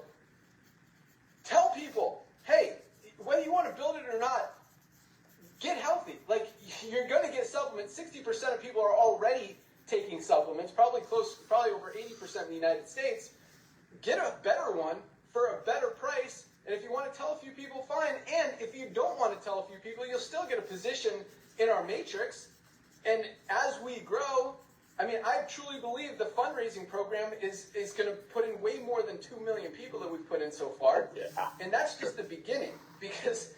S2: tell people, hey, whether you want to build it or not, get healthy. Like, you're going to get supplements. 60% of people are already taking supplements, probably over 80% in the United States. Get a better one for a better price. And if you want to tell a few people, fine. And if you don't want to tell a few people, you'll still get a position in our matrix. And as we grow, I mean, I truly believe the fundraising program is going to put in way more than 2 million people that we've put in so far.
S5: Yeah.
S2: And that's just the beginning, because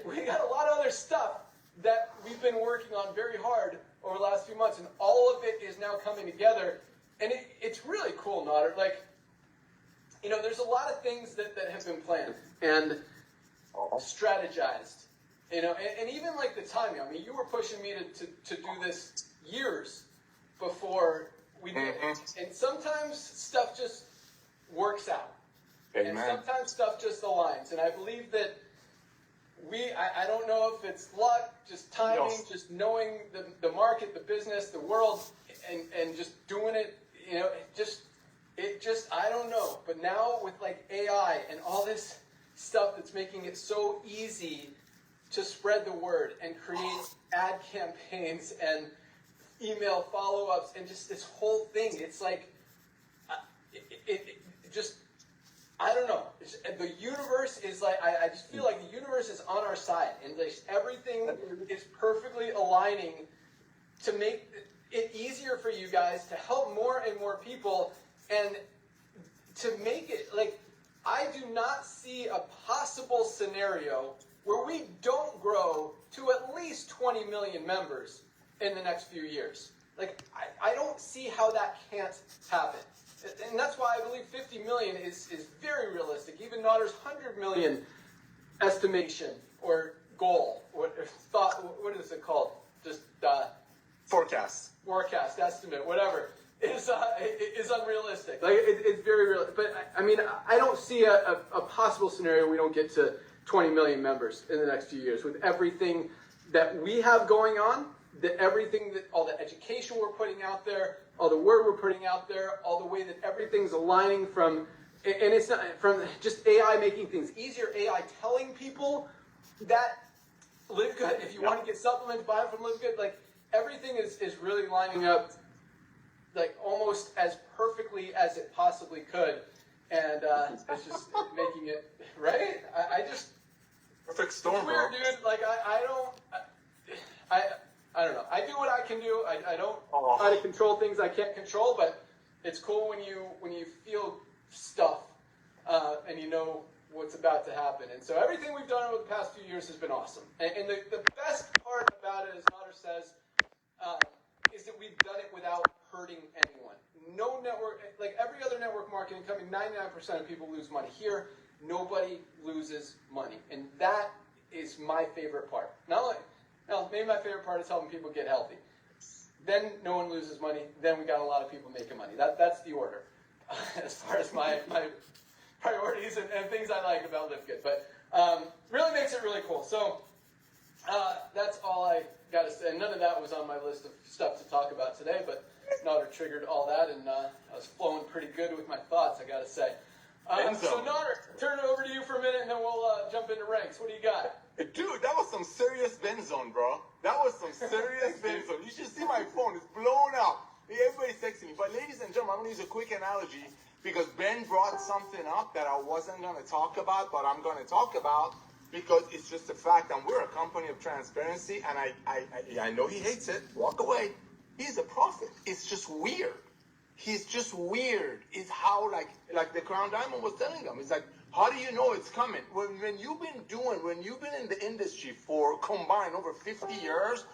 S2: we got a lot of other stuff that we've been working on very hard over the last few months, and all of it is now coming together. And it's really cool, Nader. Like, you know, there's a lot of things that have been planned and strategized. You know, and even like the timing. I mean, you were pushing me to do this years before we did it. And sometimes stuff just works out.
S5: Amen.
S2: And sometimes stuff just aligns. And I believe that I don't know if it's luck, just timing, just knowing the market, the business, the world, and just doing it, you know, I don't know. But now with like AI and all this stuff that's making it so easy to spread the word and create ad campaigns and email follow-ups and just this whole thing, it's like, I don't know. The universe is like, I just feel like the universe is on our side, and everything is perfectly aligning to make it easier for you guys to help more and more people, and to make it, like, I do not see a possible scenario where we don't grow to at least 20 million members in the next few years. Like, I don't see how that can't happen. And that's why I believe 50 million is very realistic. Even Nader's 100 million estimation or goal, what is it called? Just
S5: Forecast,
S2: estimate, whatever, is unrealistic. Like, it's very real. But I mean, I don't see a possible scenario we don't get to 20 million members in the next few years with everything that we have going on, all the education we're putting out there, all the word we're putting out there, all the way that everything's aligning and it's not from just AI making things easier, AI telling people that LiveGood, if you want to get supplements, buy them from LiveGood, like everything is really lining up like almost as perfectly as it possibly could. and it's just making it right. I just
S5: Perfect storm,
S2: it's weird,
S5: bro.
S2: dude. Like I don't know. I do what I can do. I don't
S5: Oh.
S2: try to control things I can't control, but it's cool when you feel stuff and you know what's about to happen. And so everything we've done over the past few years has been awesome. And the best part about it, as Nader says, is that we've done it without hurting anyone. No network, like every other network marketing company, 99% of people lose money. Here, nobody loses money. And that is my favorite part. Maybe my favorite part is helping people get healthy. Then no one loses money. Then we got a lot of people making money. That's the order as far as my priorities and things I like about Live Good. But really makes it really cool. So that's all I got to say. And none of that was on my list of stuff to talk about today, but Nader triggered all that, and I was flowing pretty good with my thoughts, I got to say. So Nader, turn it over to you for a minute, and then we'll jump into ranks. What do you got?
S5: Dude, that was some serious Ben zone, bro. That was some serious Ben zone. You should see my phone. It's blown up. Everybody's texting me. But ladies and gentlemen, I'm going to use a quick analogy because Ben brought something up that I wasn't going to talk about, but I'm going to talk about because it's just a fact. And we're a company of transparency, and I know he hates it. Walk away. He's a prophet. It's just weird. He's just weird. It's how, like the Crown Diamond was telling him. It's like, how do you know it's coming? When you've been in the industry for combined over 50 years,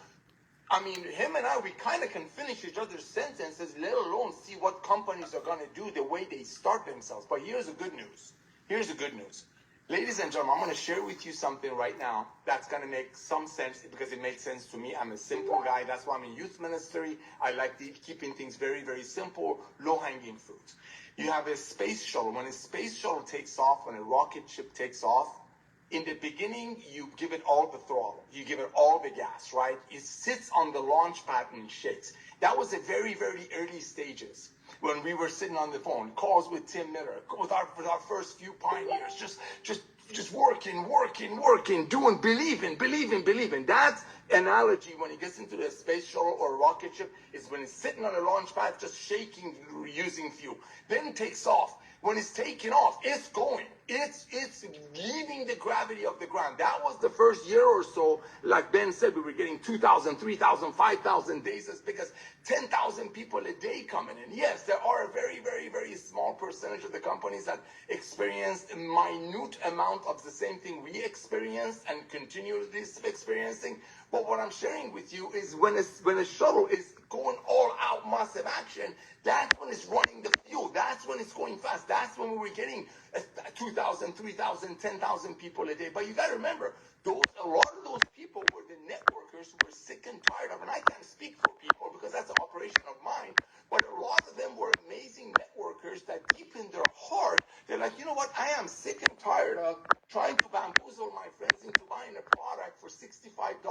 S5: I mean, him and we kind of can finish each other's sentences, let alone see what companies are going to do the way they start themselves. But here's the good news. Ladies and gentlemen, I'm going to share with you something right now that's going to make some sense because it makes sense to me. I'm a simple guy. That's why I'm in youth ministry. I like keeping things very, very simple, low-hanging fruits. You have a space shuttle. When a space shuttle takes off, when a rocket ship takes off, in the beginning, you give it all the throttle. You give it all the gas, right? It sits on the launch pad and shakes. That was a very, very early stages when we were sitting on the phone, calls with Tim Miller, with our first few pioneers, just working, doing, believing. That analogy when he gets into the space shuttle or rocket ship is when it's sitting on a launch pad, just shaking, using fuel. Then it takes off. When it's taking off, it's going. It's leaving the gravity of the ground. That was the first year or so. Like Ben said, we were getting 2,000, 3,000, 5,000 days as big as 10,000 people a day coming in. Yes, there are a very, very, very small percentage of the companies that experienced a minute amount of the same thing we experienced and continuously experiencing. But what I'm sharing with you is when a shuttle is going all out massive action, that's when it's running the fuel. That's when it's going fast. That's when we were getting 2,000, 3,000, 10,000 people a day. But you got to remember, a lot of those people were the networkers who were sick and tired of, and I can't speak for people because that's an operation of mine, but a lot of them were amazing networkers that deep in their heart, they're like, you know what, I am sick and tired of trying to bamboozle my friends into buying a product for $65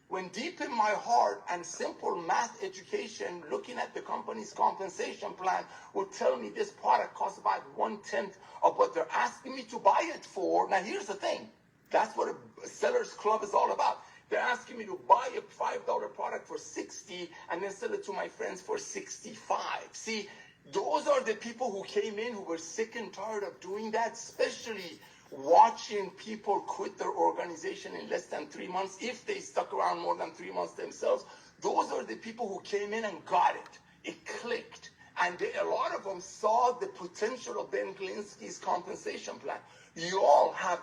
S5: when deep in my heart and simple math education, looking at the company's compensation plan, will tell me this product costs about 1/10 of what they're asking me to buy it for. Now here's the thing. That's what a seller's club is all about. They're asking me to buy a $5 product for $60 and then sell it to my friends for $65. See, those are the people who came in who were sick and tired of doing that, especially watching people quit their organization in less than 3 months, if they stuck around more than 3 months themselves. Those are the people who came in and got it. It clicked. And a lot of them saw the potential of Ben Glinsky's compensation plan. You all have,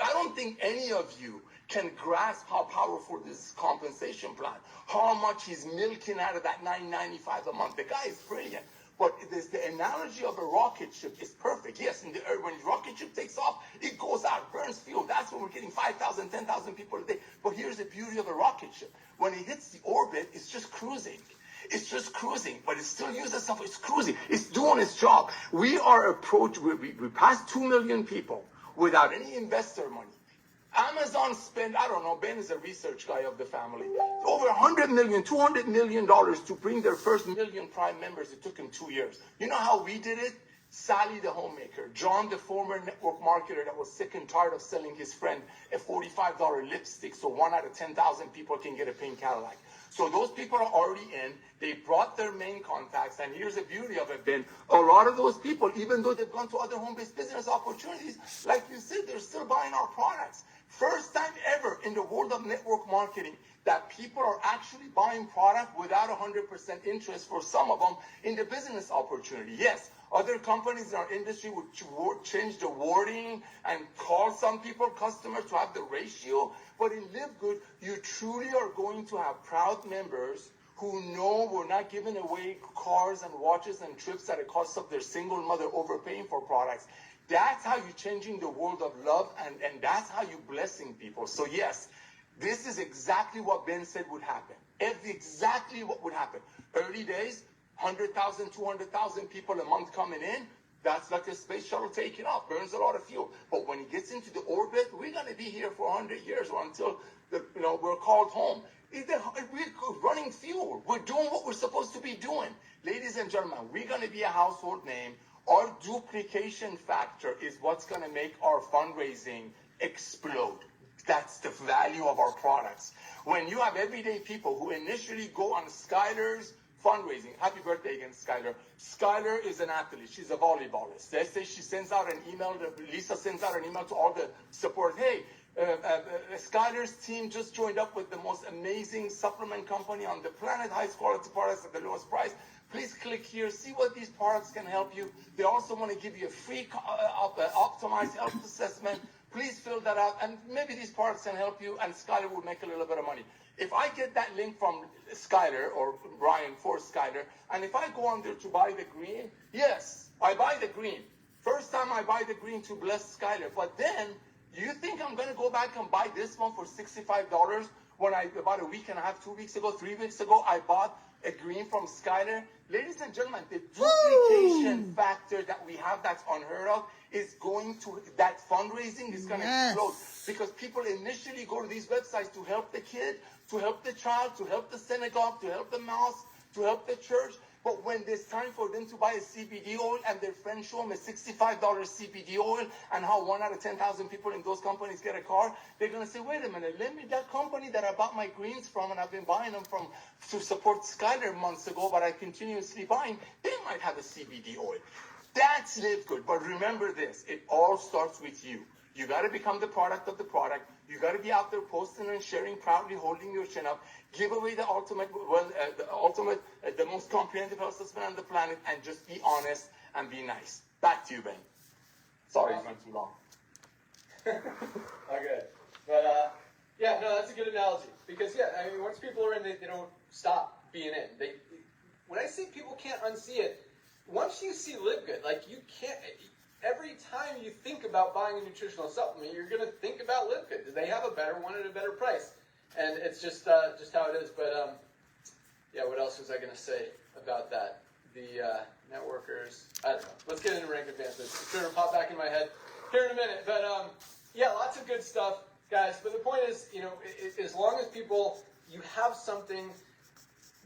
S5: I don't think any of you can grasp how powerful this compensation plan, how much he's milking out of that $9.95 a month. The guy is brilliant. But the analogy of a rocket ship is perfect. Yes, in the air, when the rocket ship takes off, it goes out, burns fuel. That's when we're getting 5,000, 10,000 people a day. But here's the beauty of a rocket ship. When it hits the orbit, it's just cruising. It's just cruising, but it still uses stuff. It's cruising. It's doing its job. We passed 2 million people without any investor money. Amazon spent, I don't know, Ben is a research guy of the family, over $100 million, $200 million to bring their first million Prime members. It took him 2 years. You know how we did it? Sally the homemaker, John the former network marketer that was sick and tired of selling his friend a $45 lipstick so 1 out of 10,000 people can get a pink Cadillac. So those people are already in. They brought their main contacts, and here's the beauty of it, Ben. A lot of those people, even though they've gone to other home-based business opportunities, like you said, they're still buying our products. First time ever in the world of network marketing that people are actually buying product without 100% interest for some of them in the business opportunity. Yes, other companies in our industry would change the wording and call some people customers to have the ratio. But in Live Good, you truly are going to have proud members who know we're not giving away cars and watches and trips at a cost of their single mother overpaying for products. That's how you're changing the world of love, and that's how you're blessing people. So yes, this is exactly what Ben said would happen. Exactly what would happen. Early days, 100,000, 200,000 people a month coming in. That's like a space shuttle taking off, burns a lot of fuel. But when it gets into the orbit, we're going to be here for 100 years or until we're called home. We're running fuel. We're doing what we're supposed to be doing. Ladies and gentlemen, we're going to be a household name. Our duplication factor is what's going to make our fundraising explode. That's the value of our products. When you have everyday people who initially go on Skylar's fundraising. Happy birthday again, Skylar. Skylar is an athlete. She's a volleyballist. Let's say she sends out an email. Lisa sends out an email to all the support. Hey, Skylar's team just joined up with the most amazing supplement company on the planet. Highest quality products at the lowest price. Please click here. See what these products can help you. They also want to give you a free optimized health assessment. Please fill that out, and maybe these products can help you, and Skylar will make a little bit of money. If I get that link from Skylar or Brian for Skylar, and if I go on there to buy the green, yes, I buy the green. First time I buy the green to bless Skylar. But then, you think I'm going to go back and buy this one for $65 when about a week and a half, 2 weeks ago, 3 weeks ago, I bought a green from Skylar? Ladies and gentlemen, the duplication factor that we have that's unheard of is going to, that fundraising is going to explode. Because people initially go to these websites to help the kid, to help the child, to help the synagogue, to help the mosque, to help the church. But when there's time for them to buy a CBD oil and their friends show them a $65 CBD oil and how 1 out of 10,000 people in those companies get a car, they're going to say, wait a minute, let me, that company that I bought my greens from and I've been buying them from to support Skylar months ago, but I continuously buying, they might have a CBD oil. That's Live Good. But remember this, it all starts with you. You got to become the product of the product. You got to be out there posting and sharing proudly, holding your chin up. Give away the the most comprehensive health assessment on the planet, and just be honest and be nice. Back to you, Ben. Sorry, it went too long.
S2: Okay. But, yeah, no, that's a good analogy. Because, yeah, I mean, once people are in, they don't stop being in. When I say people can't unsee it, once you see Live Good, like, you can't, every time you think about buying a nutritional supplement, you're going to think about Live Good. Do they have a better one at a better price? And it's just how it is. But, yeah, what else was I going to say about that? The networkers, I don't know. Let's get into rank advancements. It's going to pop back in my head here in a minute. But, yeah, lots of good stuff, guys. But the point is, you know, as long as you have something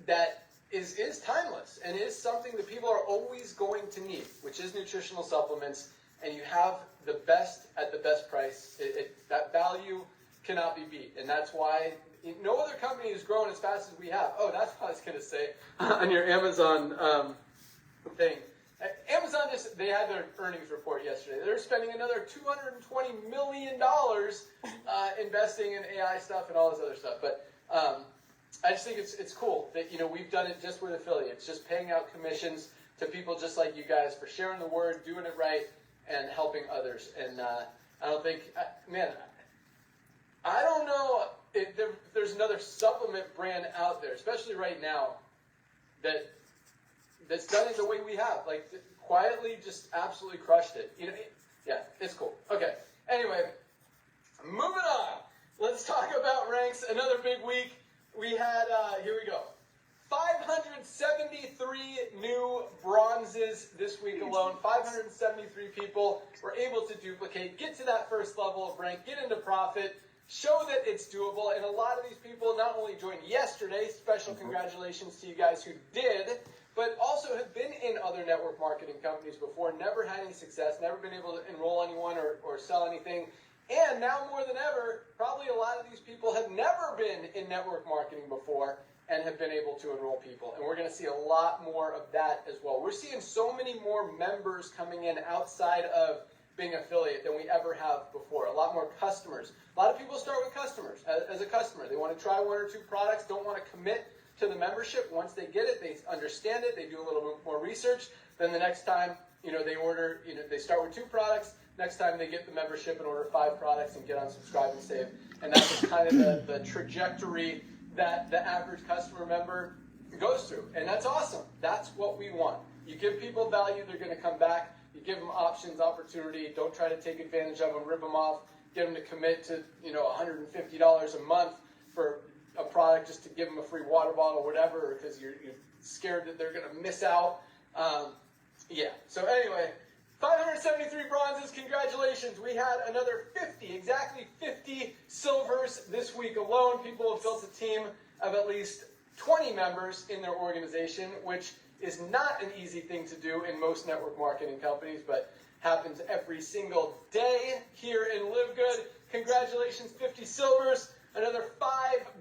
S2: that is timeless and is something that people are always going to need, which is nutritional supplements, and you have the best at the best price, that value cannot be beat. And that's why no other company is growing as fast as we have. Oh, that's what I was going to say on your Amazon thing. Amazon they had their earnings report yesterday. They're spending another $220 million investing in AI stuff and all this other stuff. But I just think it's cool that, you know, we've done it just with affiliates, just paying out commissions to people just like you guys for sharing the word, doing it right, and helping others. And I don't think, man, I don't know if there's another supplement brand out there, especially right now, that's done it the way we have. Like, quietly just absolutely crushed it. You know, yeah, it's cool. Okay, anyway, moving on. Let's talk about ranks. Another big week. We had, here we go, 573 new bronzes this week alone. 573 people were able to duplicate, get to that first level of rank, get into profit, show that it's doable. And a lot of these people not only joined yesterday, special congratulations to you guys who did, but also have been in other network marketing companies before, never had any success, never been able to enroll anyone or sell anything. And now more than ever, probably a lot of these people have never been in network marketing before and have been able to enroll people. And we're going to see a lot more of that as well. We're seeing so many more members coming in outside of being an affiliate than we ever have before. A lot more customers. A lot of people start with customers as a customer. They want to try one or two products, don't want to commit to the membership. Once they get it, they understand it, they do a little bit more research. Then the next time, they order, they start with 2 products. Next time they get the membership and order 5 products and get on subscribe and save. And that's just kind of the trajectory that the average customer member goes through. And that's awesome. That's what we want. You give people value, they're going to come back. You give them options, opportunity. Don't try to take advantage of them, rip them off, get them to commit to, $150 a month for a product just to give them a free water bottle or whatever, because you're scared that they're going to miss out. So anyway, 573 bronzes, congratulations. We had another exactly 50 silvers this week alone. People have built a team of at least 20 members in their organization, which is not an easy thing to do in most network marketing companies, but happens every single day here in Live Good. Congratulations, 50 silvers, another 5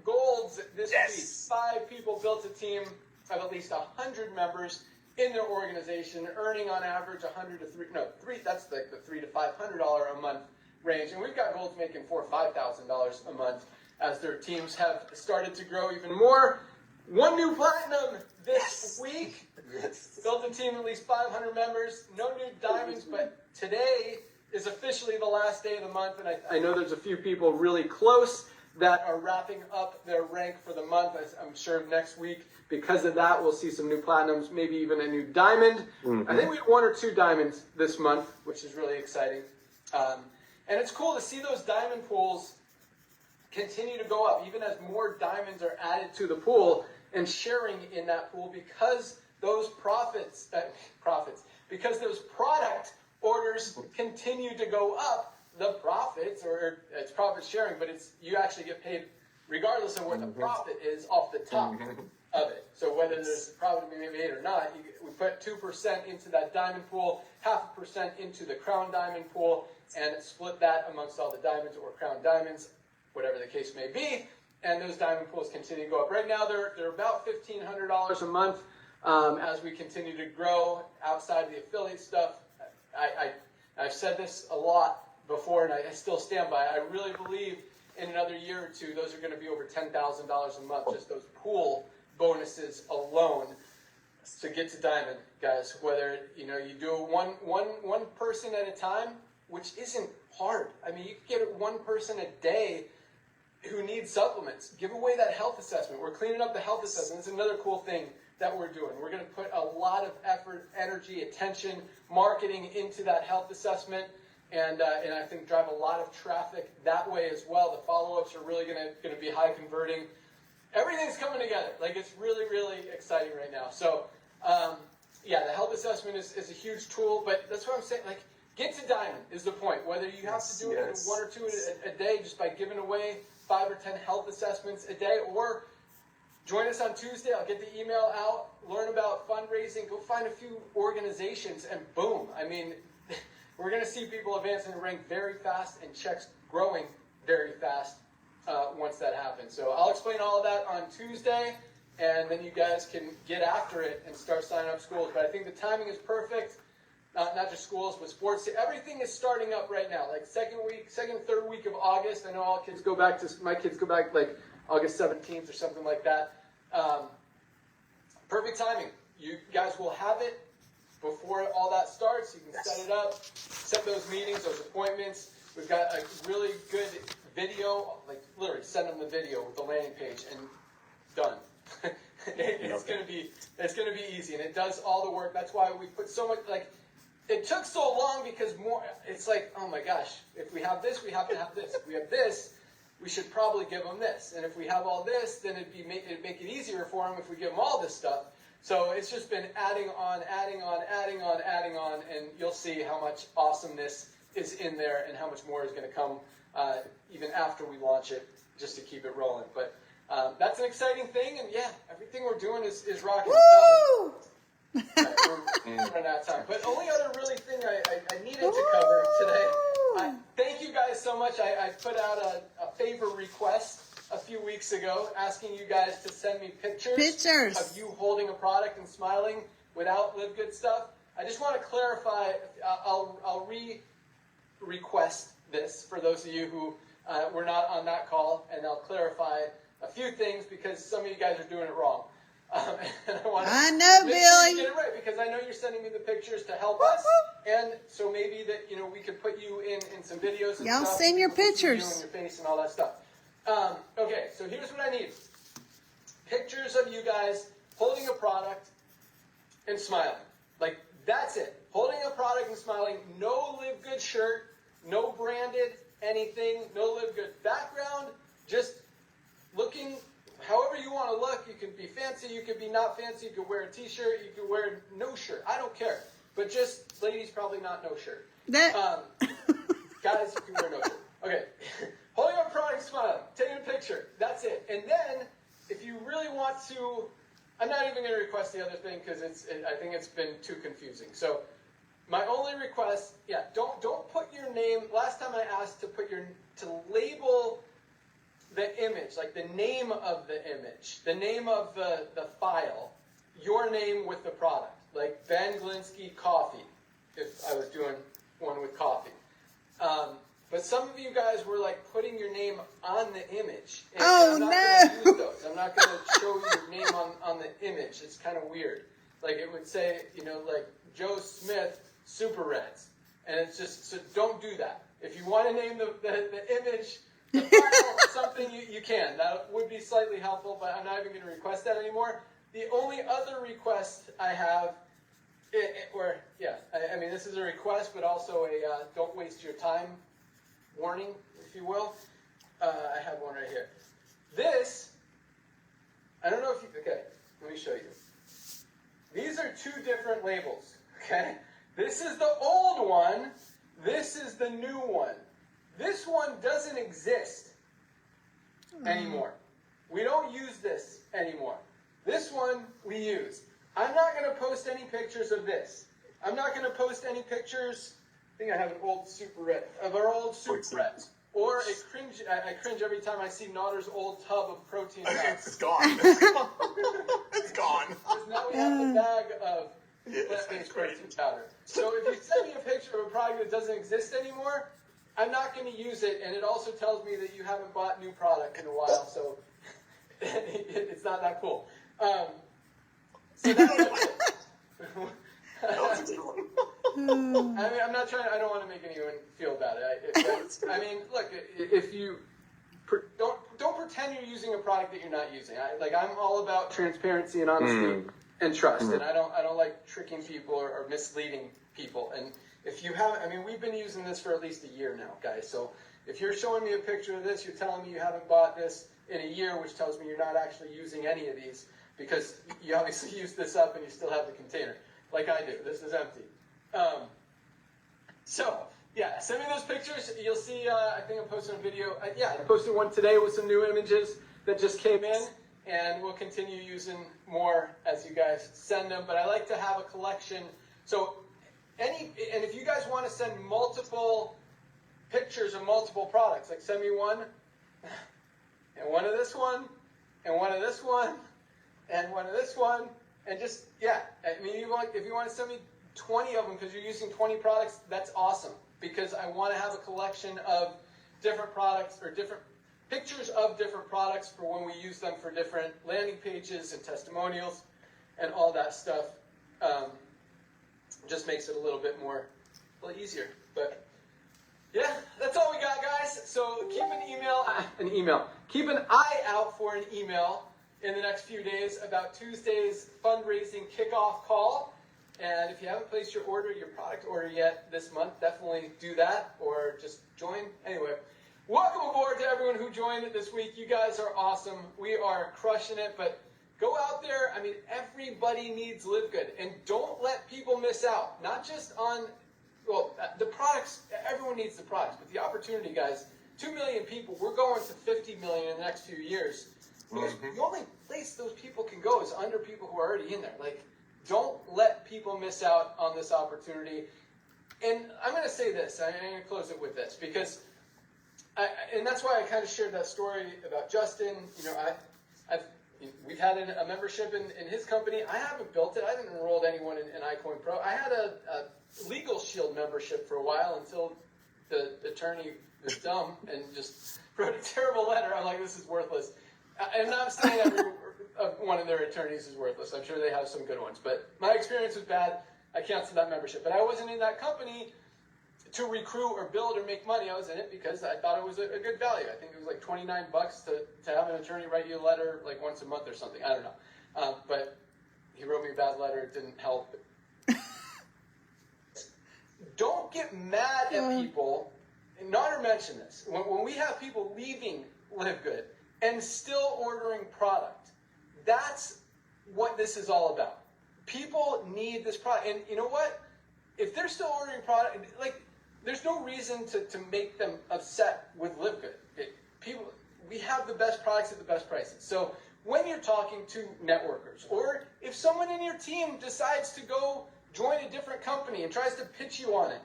S2: golds this week. 5 people built a team of at least 100 members in their organization, earning on average that's like the $300 to $500 a month range. And we've got golds making $4,000 or $5,000 a month as their teams have started to grow even more. 1 new platinum this week. Built a team of at least 500 members. No new diamonds, but today is officially the last day of the month, and I know there's a few people really close that are wrapping up their rank for the month. I'm sure next week, because of that, we'll see some new platinums, maybe even a new diamond. Mm-hmm. I think we have 1 or 2 diamonds this month, which is really exciting. And it's cool to see those diamond pools continue to go up, even as more diamonds are added to the pool and sharing in that pool, because those because those product orders continue to go up. The profits, or it's profit sharing, but you actually get paid regardless of what the profit is off the top of it. So whether there's a profit to be made or not, we put 2% into that diamond pool, 0.5% into the crown diamond pool, and split that amongst all the diamonds or crown diamonds, whatever the case may be. And those diamond pools continue to go up. Right now, they're about $1,500 a month as we continue to grow outside of the affiliate stuff. I've said this a lot before, and I still stand by it. I really believe in another year or 2, those are going to be over $10,000 a month, just those pool bonuses alone to get to diamond, guys. Whether you do it one person at a time, which isn't hard. I mean, you can get 1 person a day who needs supplements. Give away that health assessment. We're cleaning up the health assessment. It's another cool thing that we're doing. We're going to put a lot of effort, energy, attention, marketing into that health assessment. And I think drive a lot of traffic that way as well. The follow-ups are really going to be high converting. Everything's coming together. Like, it's really, really exciting right now. So, the health assessment is a huge tool, but that's what I'm saying. Like, get to diamond is the point. Whether you have to do it 1 or 2 a day just by giving away 5 or 10 health assessments a day, or join us on Tuesday. I'll get the email out, learn about fundraising, go find a few organizations, and boom. I mean, we're going to see people advancing the rank very fast and checks growing very fast once that happens. So I'll explain all of that on Tuesday, and then you guys can get after it and start signing up schools. But I think the timing is perfect. Not just schools, but sports. Everything is starting up right now. Like second, third week of August. I know my kids go back like August 17th or something like that. Perfect timing. You guys will have it before all that starts. You can set it up, set those meetings, those appointments. We've got a really good video, like literally send them the video with the landing page and done. It's gonna be easy, and it does all the work. That's why we put so much, like, it took so long because it's like, oh my gosh, if we have this, we have to have this. If we have this, we should probably give them this. And if we have all this, then it'd make it easier for them if we give them all this stuff. So it's just been adding on, and you'll see how much awesomeness is in there and how much more is going to come even after we launch it, just to keep it rolling. But that's an exciting thing, and yeah, everything we're doing is rocking. Woo! We're running out of time. But only other really thing I needed to cover today. Thank you guys so much. I put out a favor request a few weeks ago asking you guys to send me pictures of you holding a product and smiling without Live Good stuff. I just want to clarify. I'll request this for those of you who were not on that call, and I'll clarify a few things because some of you guys are doing it wrong. And I know, Billy. Sure you get it right, because I know you're sending me the pictures to help us, and so maybe that we could put you in some videos. And
S6: y'all
S2: stuff,
S6: send your pictures.
S2: You and your face and all that stuff. Okay, so here's what I need: pictures of you guys holding a product and smiling. Like, that's it. Holding a product and smiling. No Live Good shirt. No branded anything. No Live Good background. Just looking however you want to look. You can be fancy. You can be not fancy. You can wear a t-shirt. You can wear no shirt. I don't care. But just, ladies, probably not no shirt. Guys, you can wear no shirt. Okay. Holding up a product, smiling. Taking a picture. That's it. And then, if you really want to, I'm not even going to request the other thing because I think it's been too confusing. So, my only request, don't put your name. Last time I asked to label the image, like the name of the image, the name of the file, your name with the product, like Ben Glinsky Coffee, if I was doing one with coffee. But some of you guys were like putting your name on the image. And I'm not going to use those. I'm not going to show you your name on the image. It's kind of weird. Like it would say, like Joe Smith Super Reds. And it's just, so don't do that. If you want to name the image, the file, something you can. That would be slightly helpful, but I'm not even going to request that anymore. The only other request I have, I mean, this is a request, but also a don't waste your time warning, if you will. I have one right here. This, I don't know if you, okay, let me show you. These are two different labels, okay? This is the old one. This is the new one. This one doesn't exist anymore. We don't use this anymore. This one we use. I'm not going to post any pictures of this. I'm not going to post any pictures. I think I have an old Super Red, of our old Super Reds. Or I cringe every time I see Notter's old tub of protein powder.
S5: It's gone. It's gone. It's gone.
S2: Because now we have the bag of plant-based protein powder. So if you send me a picture of a product that doesn't exist anymore, I'm not going to use it, and it also tells me that you haven't bought new product in a while, so it's not that cool. So that's it. I mean, I don't want to make anyone feel bad. I mean, look, if you don't pretend you're using a product that you're not using. I'm all about transparency and honesty and trust, and I don't like tricking people or misleading people. And if you haven't, I mean, we've been using this for at least a year now, guys. So if you're showing me a picture of this, you're telling me you haven't bought this in a year, which tells me you're not actually using any of these because you obviously used this up and you still have the container, like I do. This is empty. Send me those pictures. You'll see, I think I'm posting a video. I posted one today with some new images that just came in, and we'll continue using more as you guys send them. But I like to have a collection. So, and if you guys want to send multiple pictures of multiple products, like send me one, and one of this one, and one of this one, and one of this one, and just, I mean, if you want to send me 20 of them because you're using 20 products, that's awesome. Because I want to have a collection of different products or different pictures of different products for when we use them for different landing pages and testimonials and all that stuff. Just makes it a little bit easier. But that's all we got, guys. So keep keep an eye out for an email in the next few days about Tuesday's fundraising kickoff call. And if you haven't placed your product order yet this month, definitely do that or just join. Anyway, welcome aboard to everyone who joined this week. You guys are awesome. We are crushing it, but go out there. I mean, everybody needs Live Good, and don't let people miss out. Not just on, the products. Everyone needs the products, but the opportunity, guys. 2 million people. We're going to 50 million in the next few years. The only place those people can go is under people who are already in there. Like, don't let people miss out on this opportunity. And I'm going to say this, I'm going to close it with this, because, and that's why I kind of shared that story about Justin. You know, we've had a membership in his company. I haven't built it. I haven't enrolled anyone in iCoin Pro. I had a Legal Shield membership for a while until the attorney was dumb and just wrote a terrible letter. I'm like, this is worthless. I'm not saying every one of their attorneys is worthless. I'm sure they have some good ones. But my experience was bad. I canceled that membership. But I wasn't in that company to recruit or build or make money. I was in it because I thought it was a good value. I think it was like $29 to have an attorney write you a letter like once a month or something. I don't know. But he wrote me a bad letter. It didn't help. Don't get mad at people. And Nader mentioned this. When we have people leaving LiveGood and still ordering product, that's what this is all about. People need this product. And you know what? If they're still ordering product, like, there's no reason to make them upset with LiveGood. We have the best products at the best prices. So when you're talking to networkers, or if someone in your team decides to go join a different company and tries to pitch you on it,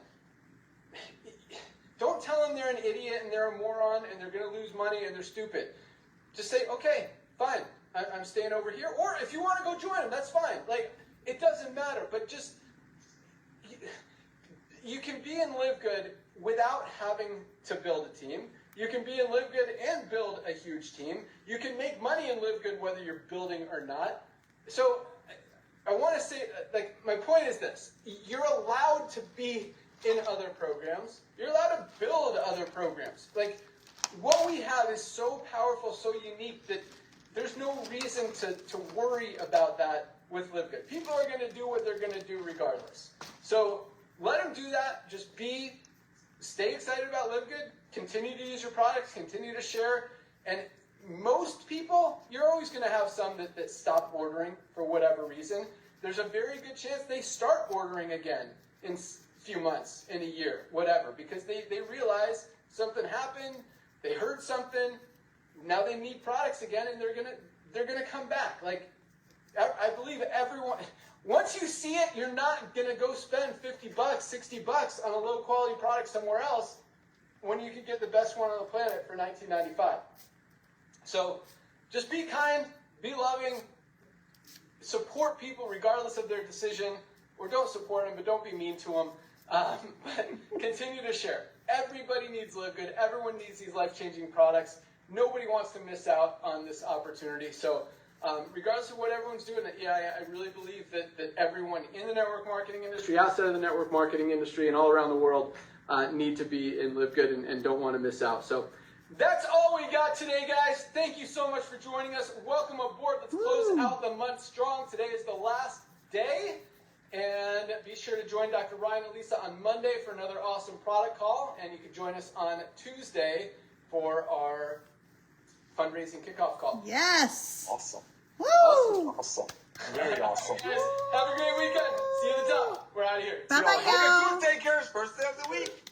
S2: don't tell them they're an idiot and they're a moron and they're going to lose money and they're stupid. Just say, okay, fine, I'm staying over here. Or if you want to go join them, that's fine. Like, it doesn't matter. But just, you can be in LiveGood without having to build a team. You can be in LiveGood and build a huge team. You can make money in LiveGood whether you're building or not. So I want to say, like, my point is this. You're allowed to be in other programs. You're allowed to build other programs. Like, what we have is so powerful, so unique, that there's no reason to worry about that with LiveGood. People are going to do what they're going to do regardless. So let them do that. Just stay excited about LiveGood. Continue to use your products. Continue to share. And most people, you're always going to have some that stop ordering for whatever reason. There's a very good chance they start ordering again in a few months, in a year, whatever, because they realize something happened, they heard something, now they need products again, and they're gonna come back. Like, I believe everyone, once you see it, you're not gonna go spend $50, $60 on a low quality product somewhere else when you can get the best one on the planet for $19.95. So just be kind, be loving, support people regardless of their decision, or don't support them, but don't be mean to them. But continue to share. Everybody needs LiveGood. Everyone needs these life-changing products. Nobody wants to miss out on this opportunity. So regardless of what everyone's doing, I really believe that everyone in the network marketing industry, outside of the network marketing industry, and all around the world need to be in LiveGood and don't want to miss out. So that's all we got today, guys. Thank you so much for joining us. Welcome aboard. Let's close out the month strong. Today is the last day. And be sure to join Dr. Ryan and Lisa on Monday for another awesome product call. And you can join us on Tuesday for our fundraising kickoff call.
S6: Yes.
S5: Awesome.
S6: Woo.
S5: Awesome. Very awesome.
S2: Guys, have a great weekend. See you at the top. We're out of here.
S6: Bye-bye,
S5: Y'all.
S6: y'all.
S5: Good takers. First day of the week.